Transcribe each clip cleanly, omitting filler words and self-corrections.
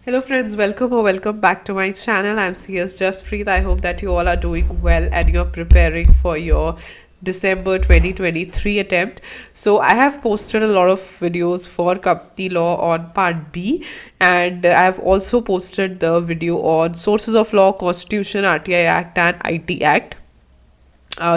Hello friends, welcome or welcome back to my channel. I'm CS Jaspreet. I hope that you all are doing well and you're preparing for your December 2023 attempt. So I have posted a lot of videos for company law on part B, and I have also posted the video on sources of law, constitution, RTI Act and IT Act.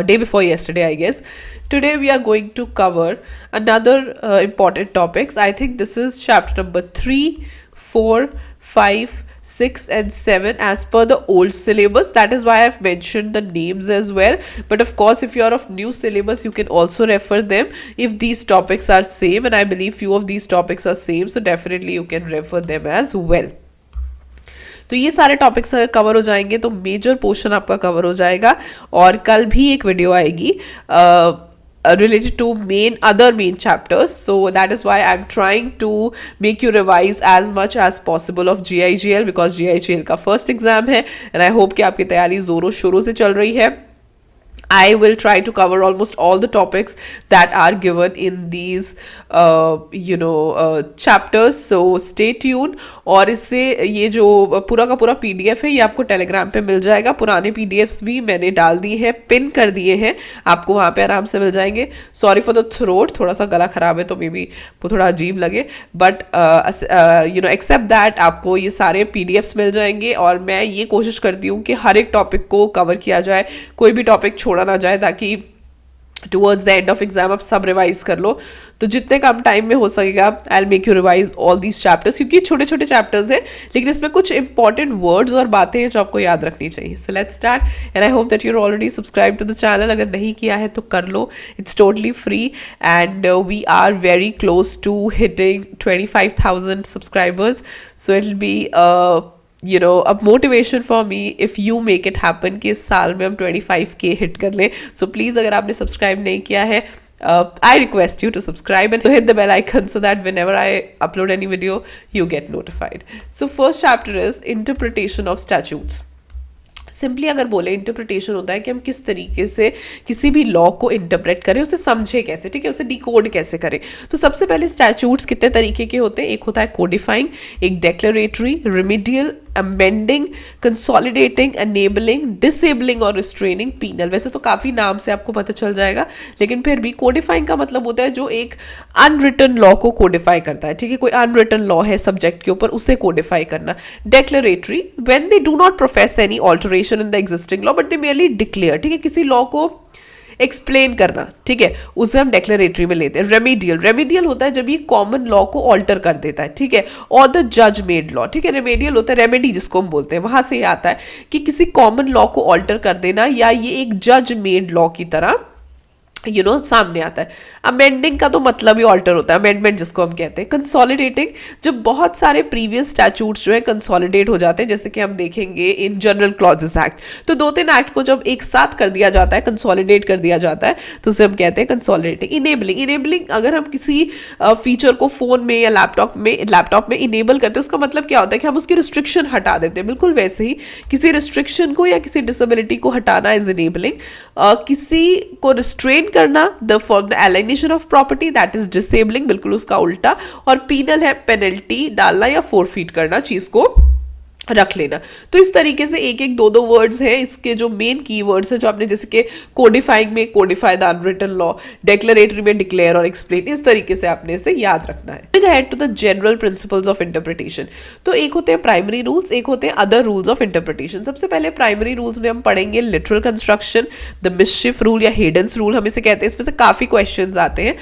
Day before yesterday, I guess. Today we are going to cover another important topics. I think this is chapter number 3, 4, 5, 6 and 7 as per the old syllabus. That is why I've mentioned the names as well. But of course, if you are of new syllabus, you can also refer them if these topics are same, and I believe few of these topics are same, so definitely you can refer them as well. तो ये सारे topics अगर cover हो जाएंगे तो major portion आपका cover हो जाएगा। और कल भी एक वीडियो आएगी related to other main chapters, so that is why I'm trying to make you revise as much as possible of GIGL, because GIGL का फर्स्ट एग्जाम है and I hope कि आपकी तैयारी जोरों शोरों से चल रही है। I will try to cover almost all the topics that are given in these chapters, so stay tuned। और इससे ये जो पूरा का पूरा PDF है ये आपको टेलीग्राम पे मिल जाएगा। पुराने PDFs भी मैंने डाल दिए हैं, पिन कर दिए हैं, आपको वहाँ पे आराम से मिल जाएंगे। सॉरी फॉर द थ्रोट, थोड़ा सा गला खराब है तो मे बी वो थोड़ा अजीब लगे, बट एक्सेप्ट दैट आपको ये सारे PDFs मिल जाएंगे। और मैं ये कोशिश करती हूँ कि हर एक टॉपिक को कवर किया जाए, कोई भी टॉपिक छोड़ा ना जाए, ताकि towards the end of exam आप सब रिवाइज कर लो। तो जितने कम टाइम में हो सकेगा I will make you revise all these chapters, क्योंकि छोटे छोटे चैप्टर्स हैं लेकिन इसमें कुछ इंपॉर्टेंट वर्ड्स और बातें हैं जो आपको याद रखनी चाहिए। So let's start and I hope that you're already subscribe to the channel. अगर नहीं किया है तो कर लो, it's totally free and we are very close to hitting 25,000 subscribers, so it will be a motivation for me if you make it happen कि इस साल में हम 25K हिट कर लें। सो प्लीज़ अगर आपने सब्सक्राइब नहीं किया है, I request you to subscribe and hit the bell icon so that whenever I upload any video, you get notified. So first chapter is interpretation of statutes. Simply अगर बोले interpretation होता है कि हम किस तरीके से किसी भी लॉ को इंटरप्रेट करें, उसे समझे कैसे, ठीक है, उसे डिकोड कैसे करें। तो सबसे पहले स्टैट्यूट्स कितने तरीके के होते हैं, एक होता है कोडिफाइंग, एक declaratory, remedial, amending, consolidating, enabling, disabling और रिस्ट्रेनिंग, पीनल। वैसे तो काफ़ी नाम से आपको पता चल जाएगा, लेकिन फिर भी कोडिफाइंग का मतलब होता है जो एक अनरिटन लॉ को कोडिफाई करता है, ठीक है, कोई अनरिटन लॉ है सब्जेक्ट के ऊपर, उसे कोडिफाई करना। Declaratory, when they do not profess any alteration in the existing law but they merely declare, ठीक है, किसी लॉ को एक्सप्लेन करना, ठीक है, उसे हम डेक्लेरेटरी में लेते हैं। रेमेडियल, रेमेडियल होता है जब ये कॉमन लॉ को ऑल्टर कर देता है, ठीक है, और द जज मेड लॉ, ठीक है। रेमेडियल होता है, रेमेडी जिसको हम बोलते हैं, वहां से आता है कि किसी कॉमन लॉ को ऑल्टर कर देना, या ये एक जज मेड लॉ की तरह सामने आता है। अमेंडिंग का तो मतलब ही ऑल्टर होता है, अमेंडमेंट जिसको हम कहते हैं। कंसोलिडेटिंग, जब बहुत सारे प्रीवियस स्टैट्यूट्स जो है कंसोलिडेट हो जाते हैं, जैसे कि हम देखेंगे इन जनरल क्लॉजेस एक्ट, तो 2-3 एक्ट को जब एक साथ कर दिया जाता है, कंसोलिडेट कर दिया जाता है, तो उसे हम कहते हैं कंसोलिडेटिंग। इनेबलिंग, इनेबलिंग अगर हम किसी फीचर को फोन में या लैपटॉप में इनेबल करते हैं, उसका मतलब क्या होता है कि हम उसकी रिस्ट्रिक्शन हटा देते हैं। बिल्कुल वैसे ही किसी रिस्ट्रिक्शन को या किसी डिसेबिलिटी को हटाना इज इनेबलिंग। किसी को रिस्ट्रेन करना, for the alienation of property, that is disabling, बिल्कुल उसका उल्टा। और पीनल है पेनल्टी डालना या फोरफीट करना, चीज को रख लेना। तो इस तरीके से एक एक दो वर्ड्स हैं, इसके जो मेन की वर्ड्स हैं जो आपने जैसे कि कोडिफाइंग में कोडिफाई द अनरिटन लॉ, डेक्लेरेटरी में डिक्लेयर और एक्सप्लेन, इस तरीके से आपने इसे याद रखना है। Head to the general principles of interpretation, तो एक होते हैं प्राइमरी रूल्स, एक होते हैं अदर रूल्स ऑफ इंटरप्रिटेशन। सबसे पहले प्राइमरी रूल्स में हम पढ़ेंगे लिटरल कंस्ट्रक्शन, द मिसशिफ रूल या हेडन्स रूल हम इसे कहते हैं, इसमें से काफी क्वेश्चंस आते हैं।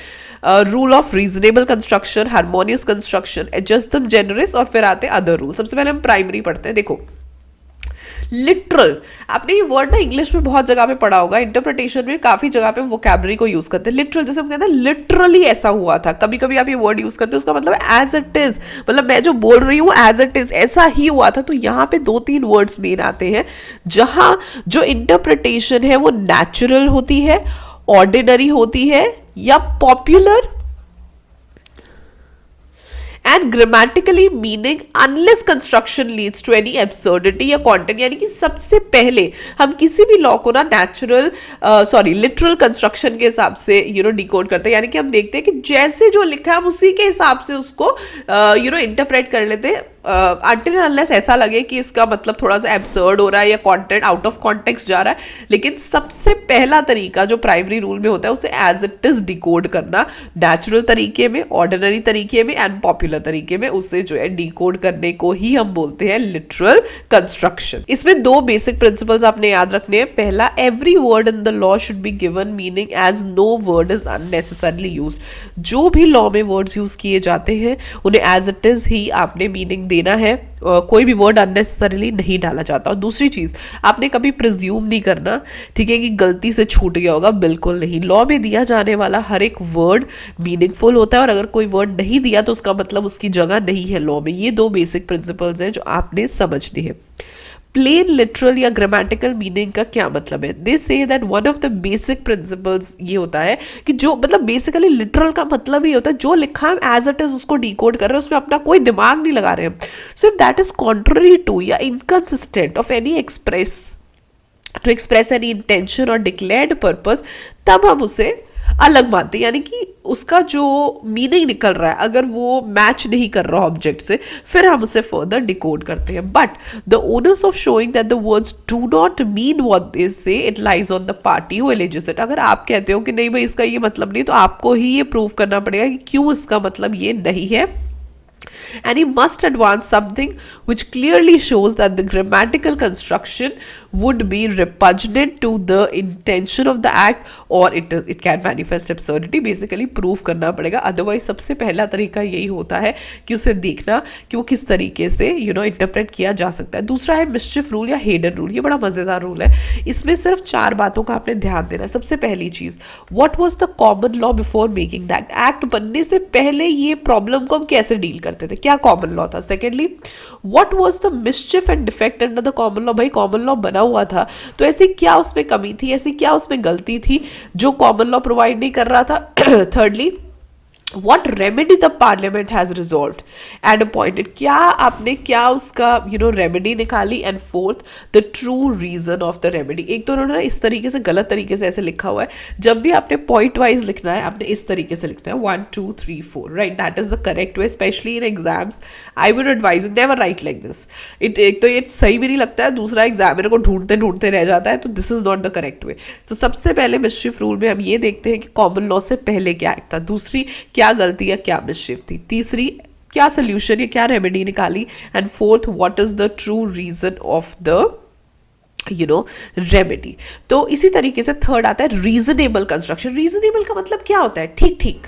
Rule of reasonable construction, harmonious construction, ejusdem generis, और फिर आते हैं अदर रूल। सबसे पहले हम प्राइमरी पढ़ते हैं। देखो लिटरल, आपने ये वर्ड ना इंग्लिश में बहुत जगह पे पढ़ा होगा, इंटरप्रिटेशन में काफी जगह पे वोकैबुलरी को यूज करते हैं। लिटरल जैसे हम कहते हैं लिटरली ऐसा हुआ था, कभी कभी आप ये वर्ड यूज करते हो, उसका मतलब एज इट इज, मतलब मैं जो बोल रही हूँ एज इट इज, ऐसा ही हुआ था। तो यहाँ पे 2-3 वर्ड्स मेन आते हैं जहां जो इंटरप्रिटेशन है वो नेचुरल होती है, ऑर्डिनरी होती है, या popular, and grammatically meaning unless construction leads to any absurdity या कॉन्टेंट। यानी कि सबसे पहले हम किसी भी लॉ को ना लिटरल कंस्ट्रक्शन के हिसाब से डिकोड करते हैं, यानी कि हम देखते हैं कि जैसे जो लिखा है हम उसी के हिसाब से उसको इंटरप्रेट कर लेते हैं। अनटिल अनलेस ऐसा लगे कि इसका मतलब थोड़ा सा एब्सर्ड हो रहा है या कंटेंट आउट ऑफ कॉन्टेक्स्ट जा रहा है। लेकिन सबसे पहला तरीका जो प्राइमरी रूल में होता है उसे एज इट इज डिकोड करना, नेचुरल तरीके में, ऑर्डिनरी तरीके में एंड पॉपुलर तरीके में, उसे जो है डिकोड करने को ही हम बोलते हैं लिटरल कंस्ट्रक्शन। इसमें दो बेसिक प्रिंसिपल्स आपने याद रखने हैं। पहला, every word in the law should be given meaning as no word is unnecessarily used. जो भी लॉ में वर्ड्स यूज किए जाते हैं उन्हें एज इट इज ही आपने मीनिंग देना है, कोई भी वर्ड अननेसेसरीली नहीं डाला जाता। और दूसरी चीज, आपने कभी प्रिज्यूम नहीं करना, ठीक है, कि गलती से छूट गया होगा, बिल्कुल नहीं। लॉ में दिया जाने वाला हर एक वर्ड मीनिंगफुल होता है और अगर कोई वर्ड नहीं दिया तो उसका मतलब उसकी जगह नहीं है लॉ में। ये दो बेसिक प्रिंसिपल्स हैं जो आपने समझने हैं। प्लेन लिटरल या ग्रामेटिकल मीनिंग का क्या मतलब है? They say that one of the basic principles ये होता है कि जो मतलब बेसिकली लिटरल का मतलब ही होता है जो लिखा है एज इट इज उसको डिकोड कर रहे हैं, उसमें अपना कोई दिमाग नहीं लगा रहे हैं। So if that is contrary to या inconsistent of any to express any intention or declared purpose, तब हम उसे अलग मानते हैं। यानी कि उसका जो मीनिंग निकल रहा है अगर वो मैच नहीं कर रहा ऑब्जेक्ट से, फिर हम उसे फर्दर डिकोड करते हैं। But the onus of showing that the words do not mean what they say, it lies on the party who alleges it. अगर आप कहते हो कि नहीं भाई इसका ये मतलब नहीं, तो आपको ही ये प्रूव करना पड़ेगा कि क्यों इसका मतलब ये नहीं है। And he must advance something which clearly shows that the grammatical construction would be repugnant to the intention of the act or it can manifest absurdity. Basically proof करना पड़ेगा, otherwise सबसे पहला तरीका यही होता है कि उसे देखना कि वो किस तरीके से इंटरप्रेट किया जा सकता है। दूसरा है मिस्चिफ रूल या हेडन रूल। ये बड़ा मजेदार रूल है, इसमें सिर्फ 4 बातों का आपने ध्यान देना है। सबसे पहली चीज, what was the common law before making that act? बनने से पहले ये प्रॉब्लम को हम कैसे डील करते थे, क्या कॉमन लॉ था? Secondly, what was the mischief and defect under the common law? भाई कॉमन लॉ बना हुआ था तो ऐसी क्या उसमें कमी थी, ऐसी क्या उसमें गलती थी जो कॉमन लॉ प्रोवाइड नहीं कर रहा था? Thirdly, what remedy the parliament has resolved and appointed? क्या आपने क्या उसका रेमेडी निकाली? And fourth, the true reason of the remedy. एक तो उन्होंने इस तरीके से गलत तरीके से ऐसे लिखा हुआ है, जब भी आपने पॉइंट वाइज लिखना है आपने इस तरीके से लिखना है 1 2 3 4, right? That is the correct way, specially in exams. I would advise you never write like this. एक तो ये सही भी नहीं लगता है, दूसरा एग्जामिनर को ढूंढते ढूंढते रह जाता है, तो this is not the correct way. तो सबसे पहले मिस्चिफ रूल में हम ये देखते हैं कि कॉमन लॉ से पहले क्या एक्ट था, दूसरी क्या गलती या क्या मिसशिफ थी, तीसरी क्या सोल्यूशन या क्या रेमेडी निकाली, and fourth, what is the true reason of the remedy. तो इसी तरीके से थर्ड आता है रीजनेबल कंस्ट्रक्शन। रीजनेबल का मतलब क्या होता है? ठीक ठीक,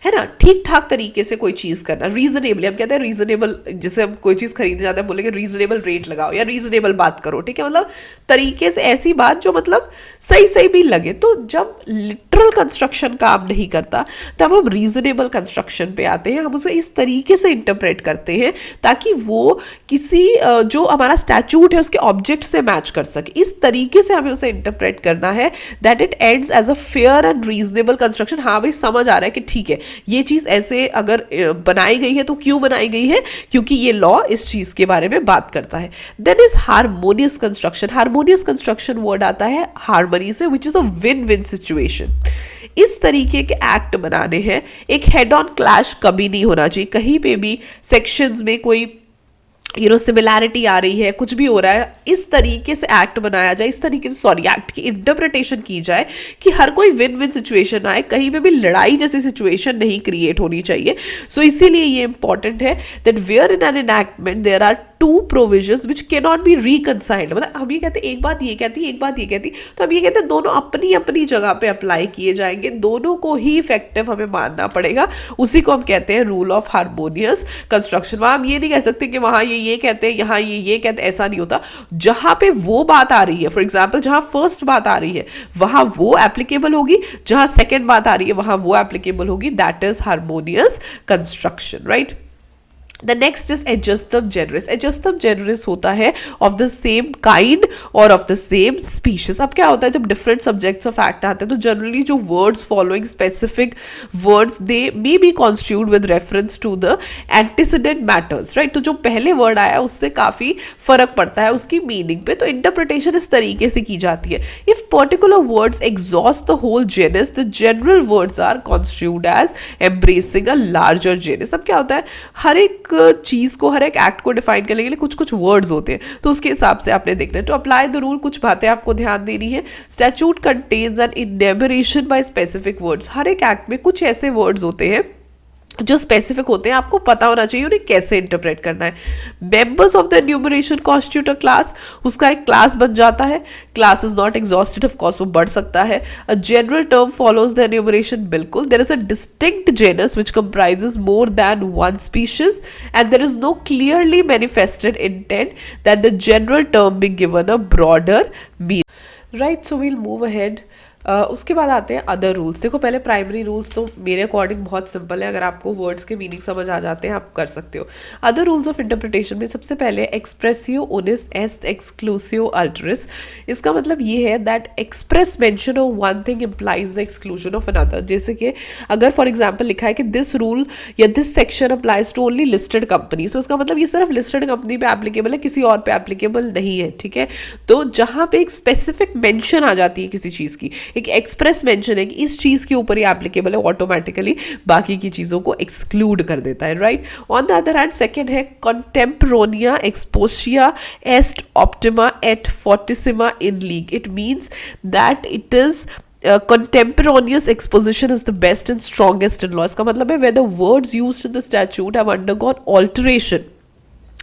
है ना, ठीक ठाक तरीके से कोई चीज करना। रीजनेबल हम कहते हैं रीजनेबल, जैसे हम कोई चीज खरीदने जाते हैं बोलेंगे रीजनेबल रेट लगाओ या रीजनेबल बात करो, ठीक है, मतलब तरीके से ऐसी बात जो मतलब सही सही भी लगे। तो जब लिटरल कंस्ट्रक्शन काम नहीं करता तब हम रीजनेबल कंस्ट्रक्शन पे आते हैं। हम उसे इस तरीके से इंटरप्रेट करते हैं ताकि वो किसी जो हमारा स्टैट्यूट है उसके ऑब्जेक्ट से मैच कर सके। इस तरीके से हमें उसे इंटरप्रेट करना है that it ends as a fair and reasonable construction. हाँ भाई समझ आ रहा है कि ठीक है ये चीज ऐसे अगर बनाई गई है तो क्यों बनाई गई है, क्योंकि ये लॉ इस चीज के बारे में बात करता है। Then is harmonious construction. Harmonious construction word आता है हार्मनी से, which is a win win situation. इस तरीके के एक्ट बनाने हैं, एक हेड ऑन क्लैश कभी नहीं होना चाहिए। कहीं पे भी सेक्शंस में कोई सिमिलैरिटी आ रही है, कुछ भी हो रहा है, इस तरीके से एक्ट बनाया जाए, इस तरीके से एक्ट की इंटरप्रिटेशन की जाए कि हर कोई विन विन सिचुएशन आए, कहीं पे भी लड़ाई जैसी सिचुएशन नहीं क्रिएट होनी चाहिए। सो इसीलिए ये इंपॉर्टेंट है that where in an enactment there are two provisions which can not be reconciled. मतलब हम ये कहते हैं एक बात ये कहती, एक बात ये कहती, तो हम ये कहते हैं दोनों अपनी अपनी जगह पे अप्लाई किए जाएंगे, दोनों को ही इफेक्टिव हमें मानना पड़ेगा। उसी को हम कहते हैं रूल ऑफ हार्मोनियस कंस्ट्रक्शन। वहां हम ये नहीं कह सकते कि वहां ये कहते हैं यहाँ ये कहते हैं, ऐसा नहीं होता। जहां पे वो बात आ रही है, फॉर एग्जाम्पल जहां फर्स्ट बात आ रही है वहां वो एप्लीकेबल होगी, जहां सेकेंड बात आ रही है वहां वो एप्लीकेबल होगी। That is harmonious construction, right? The next is adjustive generis. Adjustive generis होता है of the same kind और of the same species. अब क्या होता है जब different subjects of act आते हैं तो generally जो words following specific words they may be construed with reference to the antecedent matters, right? तो जो पहले word आया उससे काफी फर्क पड़ता है उसकी meaning पे, तो interpretation इस तरीके से की जाती है। If particular words exhaust the whole genus, the general words are construed as embracing a larger genus. अब क्या होता है हर एक एक चीज़ को, हर एक एक्ट को डिफाइन करने के लिए कुछ कुछ वर्ड्स होते हैं, तो उसके हिसाब से आपने देखना है। तो अप्लाई द रूल, कुछ बातें आपको ध्यान देनी है। Statute contains an enumeration by specific words. हर एक एक्ट में कुछ ऐसे वर्ड्स होते हैं जो स्पेसिफिक होते हैं, आपको पता होना चाहिए उन्हें कैसे इंटरप्रेट करना है। Members of the enumeration constitute a class, उसका एक क्लास बन जाता है। Class is not exhausted, of course वो बढ़ सकता है। A general term follows the enumeration, बिल्कुल। There is a distinct genus which comprises more than one species and there is no clearly manifested intent that the general term be given a broader meaning, right. So we'll move ahead. उसके बाद आते हैं other rules. देखो पहले primary rules तो मेरे according बहुत simple है, अगर आपको वर्ड्स के मीनिंग समझ आ जाते हैं आप कर सकते हो। अदर रूल्स ऑफ इंटरप्रिटेशन में सबसे पहले एक्सप्रेसियो उनिस एस्ट एक्सक्लूसिव अल्टरिस। इसका मतलब ये है that express mention of one thing implies the exclusion of another. जैसे कि अगर फॉर एग्जाम्पल लिखा है कि दिस रूल या this section applies to only listed company, तो इसका मतलब ये सिर्फ लिस्टेड कंपनी पे एप्लीकेबल है, किसी और पे एप्लीकेबल नहीं है, ठीक है। तो जहाँ पे एक स्पेसिफिक मेंशन आ जाती है किसी चीज़ की, एक एक्सप्रेस मेंशन है कि इस चीज के ऊपर ही एप्लीकेबल है, ऑटोमेटिकली बाकी की चीजों को एक्सक्लूड कर देता है, right. On the other hand second है contemporanea expositio est optima et fortissima in lege. It means that it is contemporaneous exposition is the best and strongest in law। इसका मतलब है where the words used in the statute have undergone alteration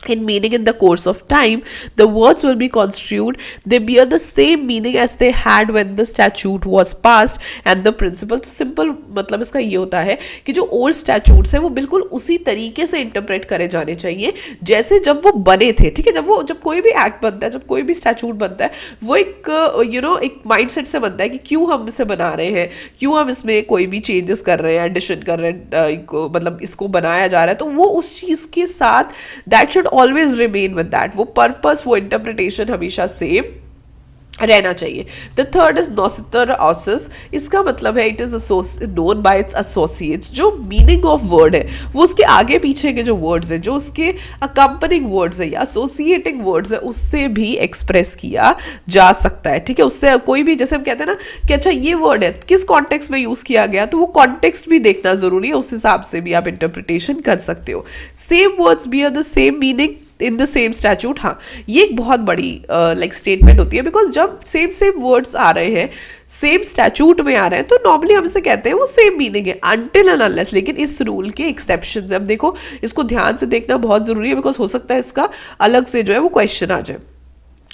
in meaning in the course of time, the words will be construed, they bear the same meaning as they had when the statute was passed and the principle। तो simple मतलब इसका ये होता है कि जो old स्टैच्यूट्स हैं वो बिल्कुल उसी तरीके से इंटरप्रेट करे जाने चाहिए जैसे जब वो बने थे, ठीक है। जब कोई भी एक्ट बनता है, जब कोई भी स्टैच्यूट बनता है, वो एक एक माइंडसेट से बनता है कि क्यों हम इसे बना रहे हैं, क्यों हम इसमें कोई भी चेंजेस कर रहे हैं, एडिशन कर रहे हैं, मतलब इसको बनाया जा रहा है। तो वो उस चीज़ के साथ that should always remain with that, वो पर्पस, वो इंटरप्रिटेशन हमेशा सेम रहना चाहिए। The third is noscitur sociis. इसका मतलब है it is known by its associates. जो मीनिंग ऑफ वर्ड है वो उसके आगे पीछे के जो वर्ड्स हैं, जो उसके अकम्पनिंग वर्ड्स है या एसोसिएटिंग वर्ड्स है, उससे भी एक्सप्रेस किया जा सकता है, ठीक है। उससे कोई भी, जैसे हम कहते हैं ना कि अच्छा ये वर्ड है किस कॉन्टेक्स्ट में यूज किया गया, तो वो कॉन्टेक्स्ट भी देखना जरूरी है, उस हिसाब से भी आप इंटरप्रिटेशन कर सकते हो। Same words bear the same meaning in the same statute. हाँ, ये एक बहुत बड़ी लाइक स्टेटमेंट होती है, बिकॉज जब सेम वर्ड्स आ रहे हैं, सेम स्टैच्यूट में आ रहे हैं, तो नॉर्मली हम इसे कहते हैं वो सेम मीनिंग है अनटिल एंड अनलेस। लेकिन इस रूल के एक्सेप्शंस हैं। अब देखो इसको ध्यान से देखना बहुत जरूरी है, बिकॉज हो सकता है इसका अलग से जो है वो क्वेश्चन आ जाए।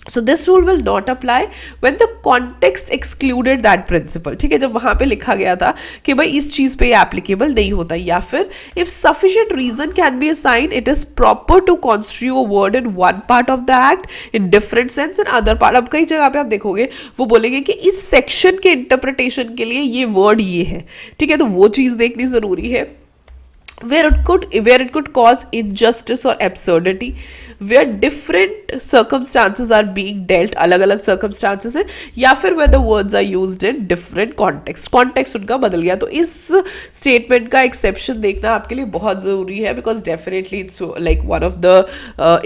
So this rule will not apply when the context excluded that principle, ठीक है। जब वहां पे लिखा गया था कि भाई इस चीज पे एप्लीकेबल नहीं होता, या फिर if sufficient reason can be assigned it is proper to construe a word in one part of the act in different sense in other part। अब कई जगह पे आप देखोगे वो बोलेंगे कि इस सेक्शन के इंटरप्रिटेशन के लिए ये वर्ड ये है, ठीक है। तो वो चीज देखनी जरूरी है। where it could cause injustice or absurdity, where different circumstances are being dealt, अलग अलग circumstances हैं, या फिर where the words are used in different context उनका बदल गया। तो इस statement का exception देखना आपके लिए बहुत ज़रूरी है, because definitely it's like one of the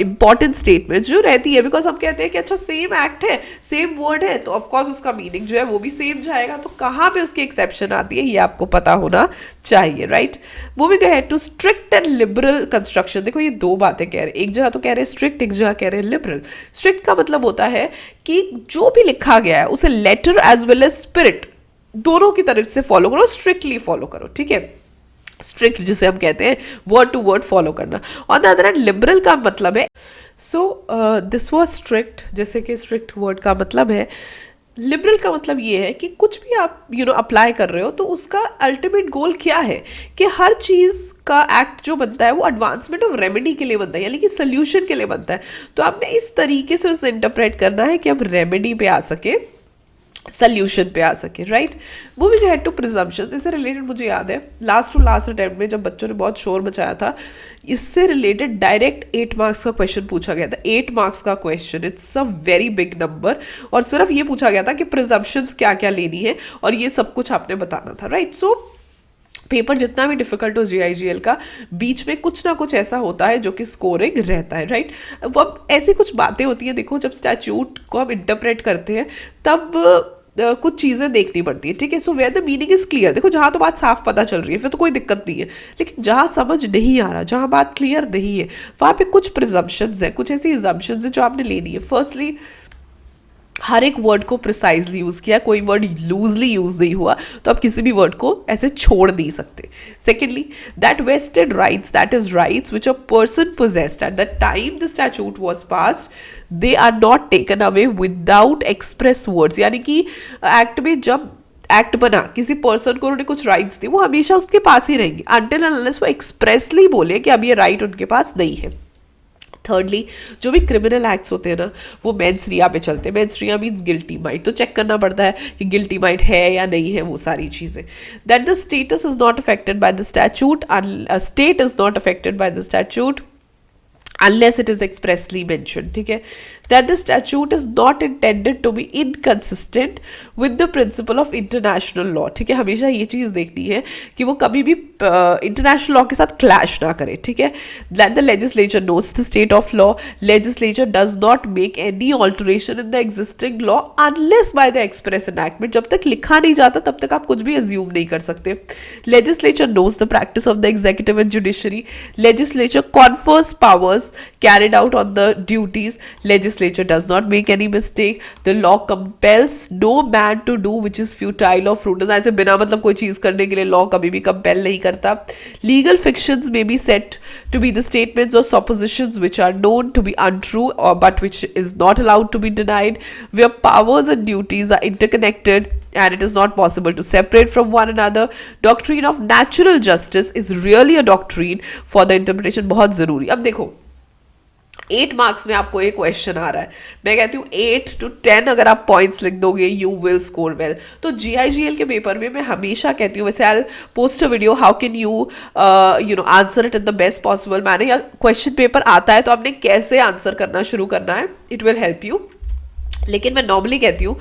important statements जो रहती है, because हम कहते हैं कि अच्छा same act है, same word है, तो of course उसका meaning जो है वो भी same जाएगा। तो कहाँ पे उसकी exception आती है ये आपको पता होना चाहिए, right। Moving ahead to strict and liberal construction। देखो ये दो बातें कह रहे हैं, एक जगह तो कह रहे हैं स्ट्रिक्ट, एक जगह कह रहे हैं लिबरल। स्ट्रिक्ट का मतलब होता है कि जो भी लिखा गया है उसे letter as well as spirit दोनों की तरफ से फॉलो करो, स्ट्रिक्टली फॉलो करो, ठीक है। स्ट्रिक्ट जिसे हम कहते हैं वर्ड टू वर्ड फॉलो करना। On the other hand liberal का मतलब है दिस वाज स्ट्रिक्ट, जैसे कि स्ट्रिक्ट वर्ड का मतलब है। लिबरल का मतलब ये है कि कुछ भी आप अप्लाई कर रहे हो तो उसका अल्टीमेट गोल क्या है कि हर चीज़ का एक्ट जो बनता है वो एडवांसमेंट ऑफ रेमेडी के लिए बनता है, यानी कि सोल्यूशन के लिए बनता है। तो आपने इस तरीके से उसे इंटरप्रेट करना है कि हम रेमेडी पे आ सके, सोल्यूशन पे आ सके, right. Moving ahead to presumptions. इससे रिलेटेड मुझे याद है लास्ट अटेम्प्ट में जब बच्चों ने बहुत शोर मचाया था, इससे रिलेटेड डायरेक्ट 8 मार्क्स का क्वेश्चन पूछा गया था। 8 मार्क्स का question, it's a very big number, और सिर्फ ये पूछा गया था कि प्रिजम्पशंस क्या क्या लेनी है, और ये सब कुछ आपने बताना था, राइट। सो पेपर जितना भी डिफिकल्ट हो GIGL का, बीच में कुछ ना कुछ ऐसा होता है जो कि स्कोरिंग रहता है, राइट। वो अब ऐसी कुछ बातें होती हैं, देखो जब स्टैच्यूट को हम इंटरप्रेट करते हैं तब कुछ चीजें देखनी पड़ती है, ठीक है। So where the meaning is clear, देखो जहां तो बात साफ पता चल रही है फिर तो कोई दिक्कत नहीं है, लेकिन जहां समझ नहीं आ रहा, जहां बात क्लियर नहीं है, वहां पे कुछ प्रिजम्पशंस है, कुछ ऐसी एजम्पशंस है जो आपने लेनी है। फर्स्टली, हर एक वर्ड को प्रिसाइजली यूज़ किया, कोई वर्ड लूजली यूज नहीं हुआ, तो आप किसी भी वर्ड को ऐसे छोड़ नहीं सकते। Secondly, that vested rights, that is rights which a person possessed at the time the statute was passed, they are not taken away without express words. यानी कि एक्ट में जब एक्ट बना, किसी पर्सन को उन्होंने कुछ राइट्स दी, वो हमेशा उसके पास ही रहेंगे अनटिल एंड अनलेस वो एक्सप्रेसली बोले कि अब ये राइट उनके पास नहीं है। थर्डली, जो भी क्रिमिनल एक्ट्स होते हैं ना, वो मेंस रिया पे चलते हैं। मेंस रिया मीन्स गिल्टी माइंड, तो चेक करना पड़ता है कि गिल्टी माइंड है या नहीं है, वो सारी चीज़ें। That the status is not affected by the statute, state is not affected by the statute unless it is expressly mentioned, ठीक है। that the statute is not intended to be inconsistent with the principle of international law, ठीक है। हमेशा ये चीज़ देखनी है कि वो कभी भी इंटरनेशनल लॉ के साथ क्लैश ना करे, ठीक है। that the legislature knows the state of law, legislature does not make any alteration in the existing law unless by the express enactment, जब तक लिखा नहीं जाता तब तक आप कुछ भी assume नहीं कर सकते। legislature knows the practice of the executive and judiciary, legislature confers powers carried out on the duties, legislature does not make any mistake, the law compels no man to do which is futile or fruitless, ऐसे बिना मतलब कोई चीज करने के लिए law कभी भी कंपेल नहीं करता। legal fictions may be said to be the statements or suppositions which are known to be untrue or but which is not allowed to be denied, where powers and duties are interconnected and it is not possible to separate from one another. Doctrine of natural justice is really a doctrine for the interpretation, बहुत जरूरी। अब देखो 8 marks में आपको एक question आ रहा है, मैं कहती हूँ 8 to 10 अगर आप पॉइंट्स लिख दोगे यू विल स्कोर वेल। तो GIGL के पेपर में मैं हमेशा कहती हूँ, वैसे I post a video how can you answer it in the best possible manner, या क्वेश्चन पेपर आता है तो आपने कैसे आंसर करना शुरू करना है, इट विल हेल्प यू। लेकिन मैं नॉर्मली कहती हूँ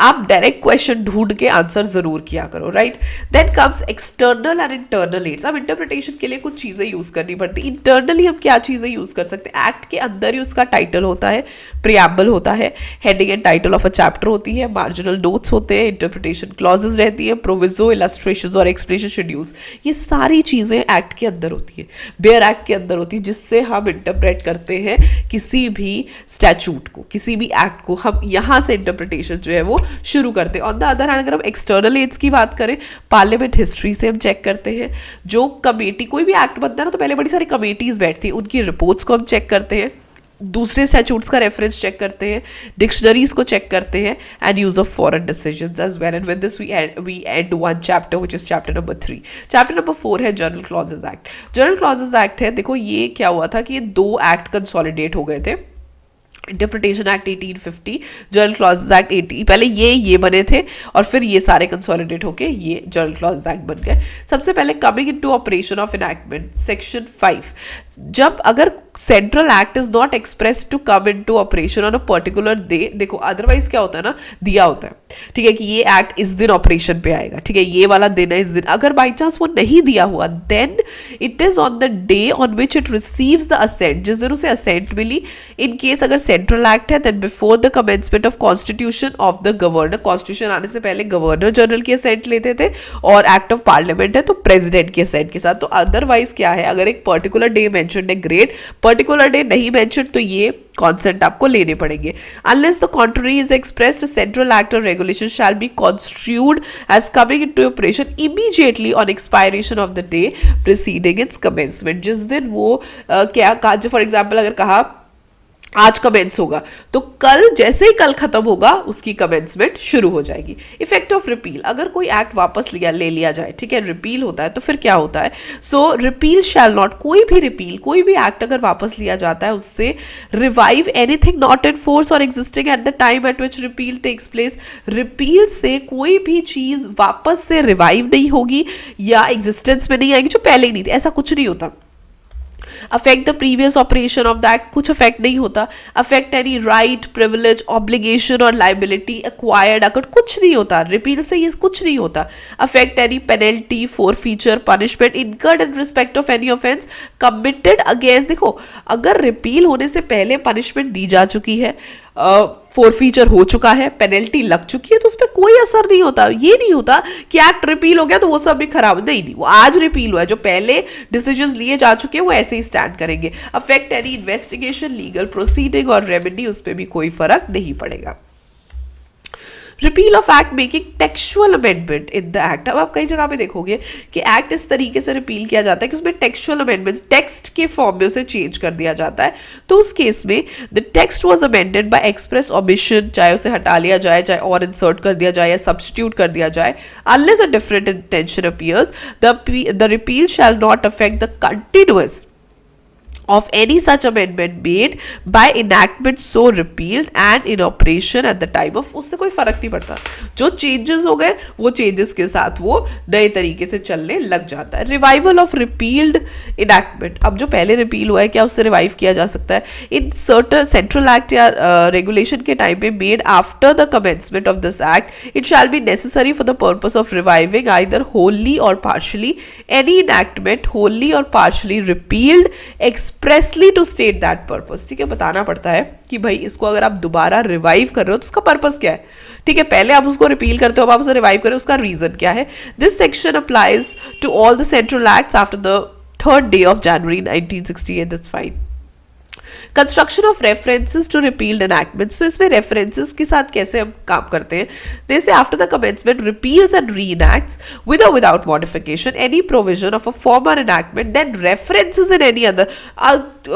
आप डायरेक्ट क्वेश्चन ढूंढ के आंसर जरूर किया करो, right. Then comes external and internal aids. अब इंटरप्रिटेशन के लिए कुछ चीज़ें यूज करनी पड़ती है। इंटरनली हम क्या चीज़ें यूज कर सकते हैं, एक्ट के अंदर ही उसका टाइटल होता है, प्रिएम्बल होता है, heading and title of a chapter होती है, मार्जिनल नोट्स होते हैं, इंटरप्रिटेशन क्लॉजेज रहती है, प्रोविजो, इलस्ट्रेशंस और एक्सप्लेनेशन शेड्यूल्स, ये सारी चीज़ें एक्ट के अंदर होती है, बेयर एक्ट के अंदर होती है, जिससे हम इंटरप्रेट करते हैं किसी भी स्टैट्यूट को, किसी भी एक्ट को, हम यहाँ से इंटरप्रिटेशन जो है वो शुरू करते हैं। ऑन द अदर हैंड अगर हम एक्सटर्नल एड्स की बात करें, पार्लियामेंट हिस्ट्री से हम चेक करते हैं, जो कमेटी, कोई भी एक्ट बनता है ना तो पहले बड़ी सारी कमेटीज बैठती हैं, उनकी रिपोर्ट्स को हम चेक करते हैं, दूसरे स्टैट्यूट्स का रेफरेंस चेक करते हैं, डिक्शनरीज को चेक करते हैं, and use of foreign decisions as well. And with this we end one chapter which is chapter number 3। Chapter number 4 है general clauses act. General clauses act है, देखो ये क्या हुआ था कि ये 2 एक्ट कंसोलिडेट हो गए थे, interpretation act 1850, general clauses act 80, पहले ये बने थे और फिर ये सारे कंसोलिडेट होके ये जनरल क्लॉजेज एक्ट बन गए। सबसे पहले coming into operation of enactment, section 5, जब अगर central act is not express to come into operation on a particular day, देखो अदरवाइज क्या होता है ना, दिया होता है, ठीक है, कि ये एक्ट इस दिन ऑपरेशन पे आएगा, ठीक है, ये वाला दिन है इस दिन, अगर बाई चांस वो नहीं दिया हुआ then it is on the day on which it receives the assent, जिस दिन उसे असेंट मिली। इन केस अगर सेंट्रल एक्ट है then before the commencement of constitution of the governor, constitution आने से पहले गवर्नर जनरल की असेंट लेते थे, और एक्ट ऑफ पार्लियामेंट है तो प्रेसिडेंट की असेंट के साथ। तो अदरवाइज क्या है, अगर एक पर्टिकुलर डे मेंशन्ड है ग्रेट, पर्टिकुलर डे नहीं मेंशन्ड तो ये कॉन्सेंट आपको लेने पड़ेंगे। Unless the contrary is expressed, central act or regulation shall be construed as coming into operation immediately on expiration of the day preceding its commencement. जिस दिन वो क्या कहा, फॉर एग्जाम्पल अगर कहा आज कमेंस होगा तो कल, जैसे ही कल खत्म होगा उसकी कमेंसमेंट शुरू हो जाएगी। इफेक्ट ऑफ रिपील, अगर कोई एक्ट वापस ले लिया जाए, ठीक है, रिपील होता है तो फिर क्या होता है, सो रिपील शैल नॉट, कोई भी रिपील, कोई भी एक्ट अगर वापस लिया जाता है उससे revive anything not in force or existing at the time at which repeal takes place. Repeal से कोई भी चीज वापस से रिवाइव नहीं होगी या एग्जिस्टेंस में नहीं आएगी जो पहले ही नहीं थी, ऐसा कुछ नहीं होता। Affect the previous operation of that, कुछ अफेक्ट नहीं होता। Affect any right, privilege, obligation और लाइबिलिटी एक्वायर्ड, अगर कुछ नहीं होता, रिपील से ये कुछ नहीं होता। Affect any penalty, forfeiture, punishment incurred in respect of any offence committed against, देखो अगर रिपील होने से पहले पनिशमेंट दी जा चुकी है, फोरफीचर हो चुका है, पेनल्टी लग चुकी है, तो उस पर कोई असर नहीं होता। ये नहीं होता कि एक्ट रिपील हो गया तो वो सब भी खराब, नहीं, वो आज रिपील हुआ है, जो पहले डिसीजंस लिए जा चुके हैं वो ऐसे ही स्टैंड करेंगे। Affect any investigation, legal proceeding और रेमेडी, उस पर भी कोई फर्क नहीं पड़ेगा। Repeal of act making textual amendment in the act. अब आप कई जगह पे देखोगे कि एक्ट इस तरीके से रिपील किया जाता है कि उसमें टेक्सुअल अमेंडमेंट्स टेक्स्ट के फॉर्म में उसे चेंज कर दिया जाता है। तो उस केस में the text was amended bye express omission, चाहे उसे हटा लिया जाए, चाहे और इंसर्ट कर दिया जाए या सब्स्टिट्यूट कर दिया जाए, unless a different intention appears, the repeal shall not affect the continuous of any such amendment made by enactment so repealed and in operation at the time of, उससे कोई फर्क नहीं पड़ता, जो चेंजेस हो गए वो चेंजेस के साथ वो नए तरीके से चलने लग जाता है। रिवाइवल ऑफ रिपील्ड इनैक्टमेंट, अब जो पहले रिपील हुआ है क्या उससे रिवाइव किया जा सकता है? इन सर्टन सेंट्रल एक्ट या रेगुलेशन के टाइम पे made after the commencement of this act, it shall be necessary for the purpose of reviving either wholly और पार्शली एनी इनैक्टमेंट होली और partially repealed expressly to state that purpose. ठीक है, बताना पड़ता है कि भाई इसको अगर आप दोबारा रिवाइव कर रहे हो तो उसका पर्पस क्या है। ठीक है, पहले आप उसको रिपील करते हो, अब आप उसे रिवाइव कर रहे हो, उसका रीजन क्या है। This section applies to all the central acts after the 3rd day of January 1968, that's fine. Construction of references to repealed enactments, तो इसमें रेफरेंसेस के साथ कैसे हम काम करते हैं। जैसे after the commencement repeals and reenacts with or without modification any provision of a former enactment then references in any other.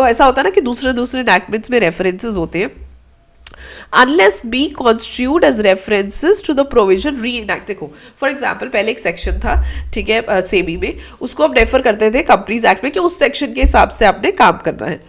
ऐसा होता है ना कि दूसरे एनैक्टमेंट्स में रेफरेंसेस होते हैं, unless be construed as references to the provision reenact। देखो फॉर एग्जाम्पल पहले एक सेक्शन था, ठीक है, सेबी में, उसको हम रेफर करते थे कंपनीज एक्ट में कि उस सेक्शन के हिसाब से आपने काम करना है।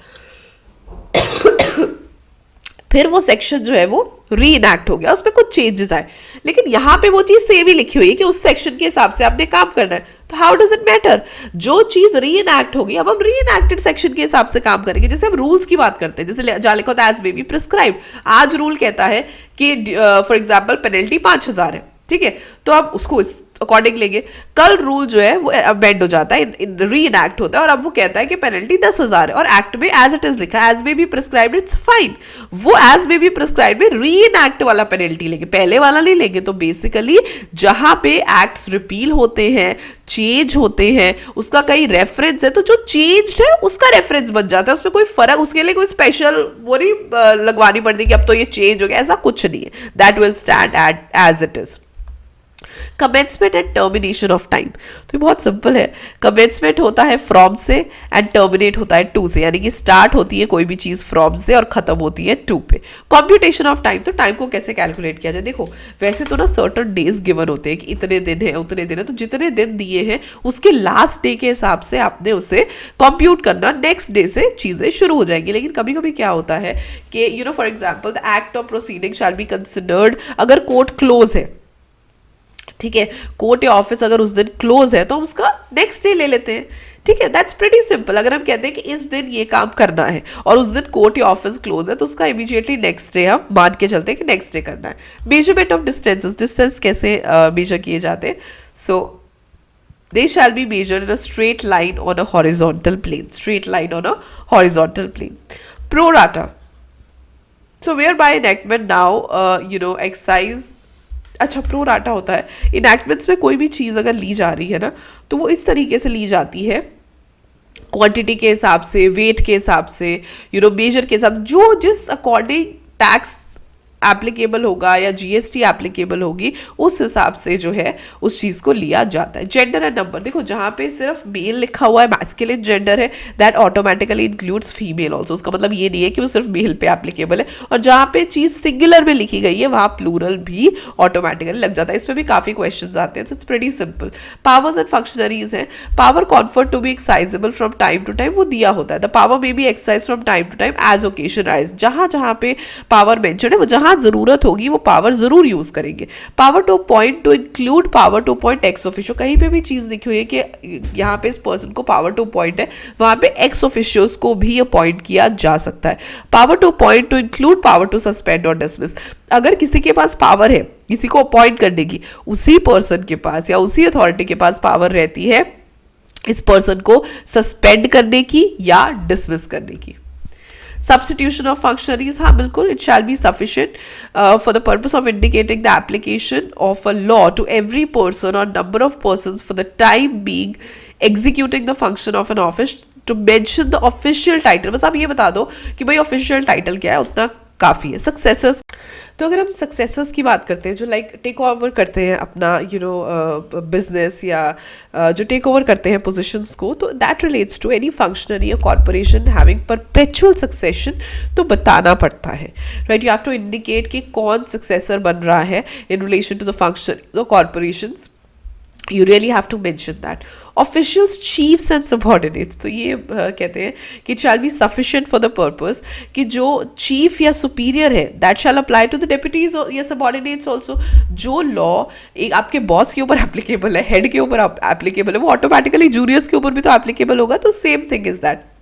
फिर वो सेक्शन जो है वो री इनैक्ट हो गया, उसमें कुछ चेंजेस आए, लेकिन यहाँ पे वो चीज सेम ही लिखी हुई है कि उस सेक्शन के हिसाब से आपने काम करना है। तो हाउ डज इट मैटर, जो चीज री इनैक्ट होगी अब हम री इनैक्टेड सेक्शन के हिसाब से काम करेंगे। जैसे हम रूल्स की बात करते हैं, जैसे जहाँ लिखा होता है एज मे बी प्रिस्क्राइब्ड, आज रूल कहता है कि फॉर एग्जाम्पल पेनल्टी 5,000 है, ठीक है, तो आप उसको इस अकॉर्डिंग लेंगे। कल रूल जो है वो अमेंड हो जाता है, री इनैक्ट होता है और अब वो कहता है कि पेनल्टी 10,000 है और एक्ट में एज इट इज लिखा है as may be prescribed, it's fine. वो एज मे बी प्रिस्क्राइब्ड में री इनैक्ट वाला पेनल्टी लेंगे, पहले वाला नहीं लेंगे। तो बेसिकली जहां पे एक्ट्स रिपील होते हैं, चेंज होते हैं, उसका कहीं रेफरेंस है, तो जो चेंज है उसका रेफरेंस बन जाता है, उसमें कोई फर्क, उसके लिए कोई स्पेशल वो नहीं लगवानी पड़ती कि अब तो ये चेंज हो गया, ऐसा कुछ नहीं है। That will stand as it is. Commencement and termination of time, तो ये बहुत सिंपल है। कमेंसमेंट होता है फ्रॉम से एंड टर्मिनेट होता है टू से, यानी कि स्टार्ट होती है कोई भी चीज फ्रॉम से और खत्म होती है टू पे। कॉम्प्यूटेशन ऑफ टाइम, तो टाइम को कैसे कैलकुलेट किया जाए। देखो वैसे तो ना सर्टन डेज गिवन होते हैं कि इतने दिन है उतने दिन है, तो जितने दिन दिए हैं उसके लास्ट डे के हिसाब से आपने उसे कंप्यूट करना, नेक्स्ट डे से चीजें शुरू हो जाएंगी। लेकिन कभी कभी क्या होता है कि you know for example the act of proceeding shall be considered, अगर कोर्ट क्लोज है, ठीक है, कोर्ट या ऑफिस अगर उस दिन क्लोज है तो हम उसका नेक्स्ट डे ले लेते हैं। ठीक है, दैट्स प्रीटी सिंपल। अगर हम कहते हैं कि इस दिन ये काम करना है और उस दिन कोर्ट या ऑफिस क्लोज है तो उसका इमीडिएटली नेक्स्ट डे हम मान के चलते हैं कि नेक्स्ट डे करना है। मेजरमेंट ऑफ डिस्टेंसेस, डिस्टेंस कैसे मेजर किए जाते हैं। So they shall be measured in a straight line on a horizontal plane, straight line on a horizontal plane. Pro rata, so where by enactment now you know excise, अच्छा pro rata होता है इनैक्टमेंट्स में कोई भी चीज़ अगर ली जा रही है ना तो वो इस तरीके से ली जाती है, क्वांटिटी के हिसाब से, वेट के हिसाब से, यू नो मेजर के हिसाब, जो जिस अकॉर्डिंग टैक्स एप्लीकेबल होगा या जीएसटी एप्लीकेबल होगी उस हिसाब से जो है उस चीज़ को लिया जाता है। जेंडर एंड नंबर, देखो जहाँ पे सिर्फ मेल लिखा हुआ है, मैस्कुलिन जेंडर है, that automatically includes female also, उसका मतलब ये नहीं है कि वो सिर्फ मेल पे एप्लीकेबल है। और जहाँ पे चीज़ सिंगुलर में लिखी गई है वहाँ प्लूरल भी ऑटोमेटिकली लग जाता है। इसमें भी काफ़ी क्वेश्चन आते हैं, तो it's pretty simple. Powers and functionaries हैं, power conferred to be exercisable from time to time, वो दिया होता है। The power may be exercise from time to time as occasion rise, जहाँ जहाँ पे पावर मेंशन है वो जहाँ जरूरत होगी वो पावर जरूर यूज करेंगे। Power to appoint to include power to appoint ex officio, कहीं पे भी चीज लिखी हुई है कि यहाँ पे इस पर्सन को पावर टू अपॉइंट है, वहां पे एक्स ऑफिशियोज को भी अपॉइंट किया जा सकता है। Power to appoint to include power to suspend और डिसमिस, अगर किसी के पास पावर है किसी को अपॉइंट करने की, उसी पर्सन के पास या उसी अथॉरिटी के पास पावर रहती है इस पर्सन को सस्पेंड करने की या डिसमिस करने की। सब्सटीट्यूशन ऑफ फंक्शनरीज, हाँ बिल्कुल, it shall be sufficient for the purpose of indicating the application of a law to every person or number of persons for the time being executing the function of an office, to mention the official title. बस आप ये बता दो कि भाई official title क्या है, उतना काफ़ी है। सक्सेसर्स, तो अगर हम सक्सेसर्स की बात करते हैं जो लाइक टेक ओवर करते हैं अपना बिजनेस या जो टेक ओवर करते हैं पोजीशंस को, तो that relates to any functionary या कॉर्पोरेशन हैविंग परपेचुअल सक्सेशन, तो बताना पड़ता है, right. You have to indicate कि कौन सक्सेसर बन रहा है in relation to the function corporations, you really have to mention that. Officials, chiefs and subordinates, तो ये कहते हैं कि it shall be sufficient for the purpose कि जो chief या superior है that shall apply to the deputies या subordinates also। जो law एक आपके boss के ऊपर applicable है, head के ऊपर applicable है, वो automatically juniors के ऊपर भी तो applicable होगा, तो same thing is that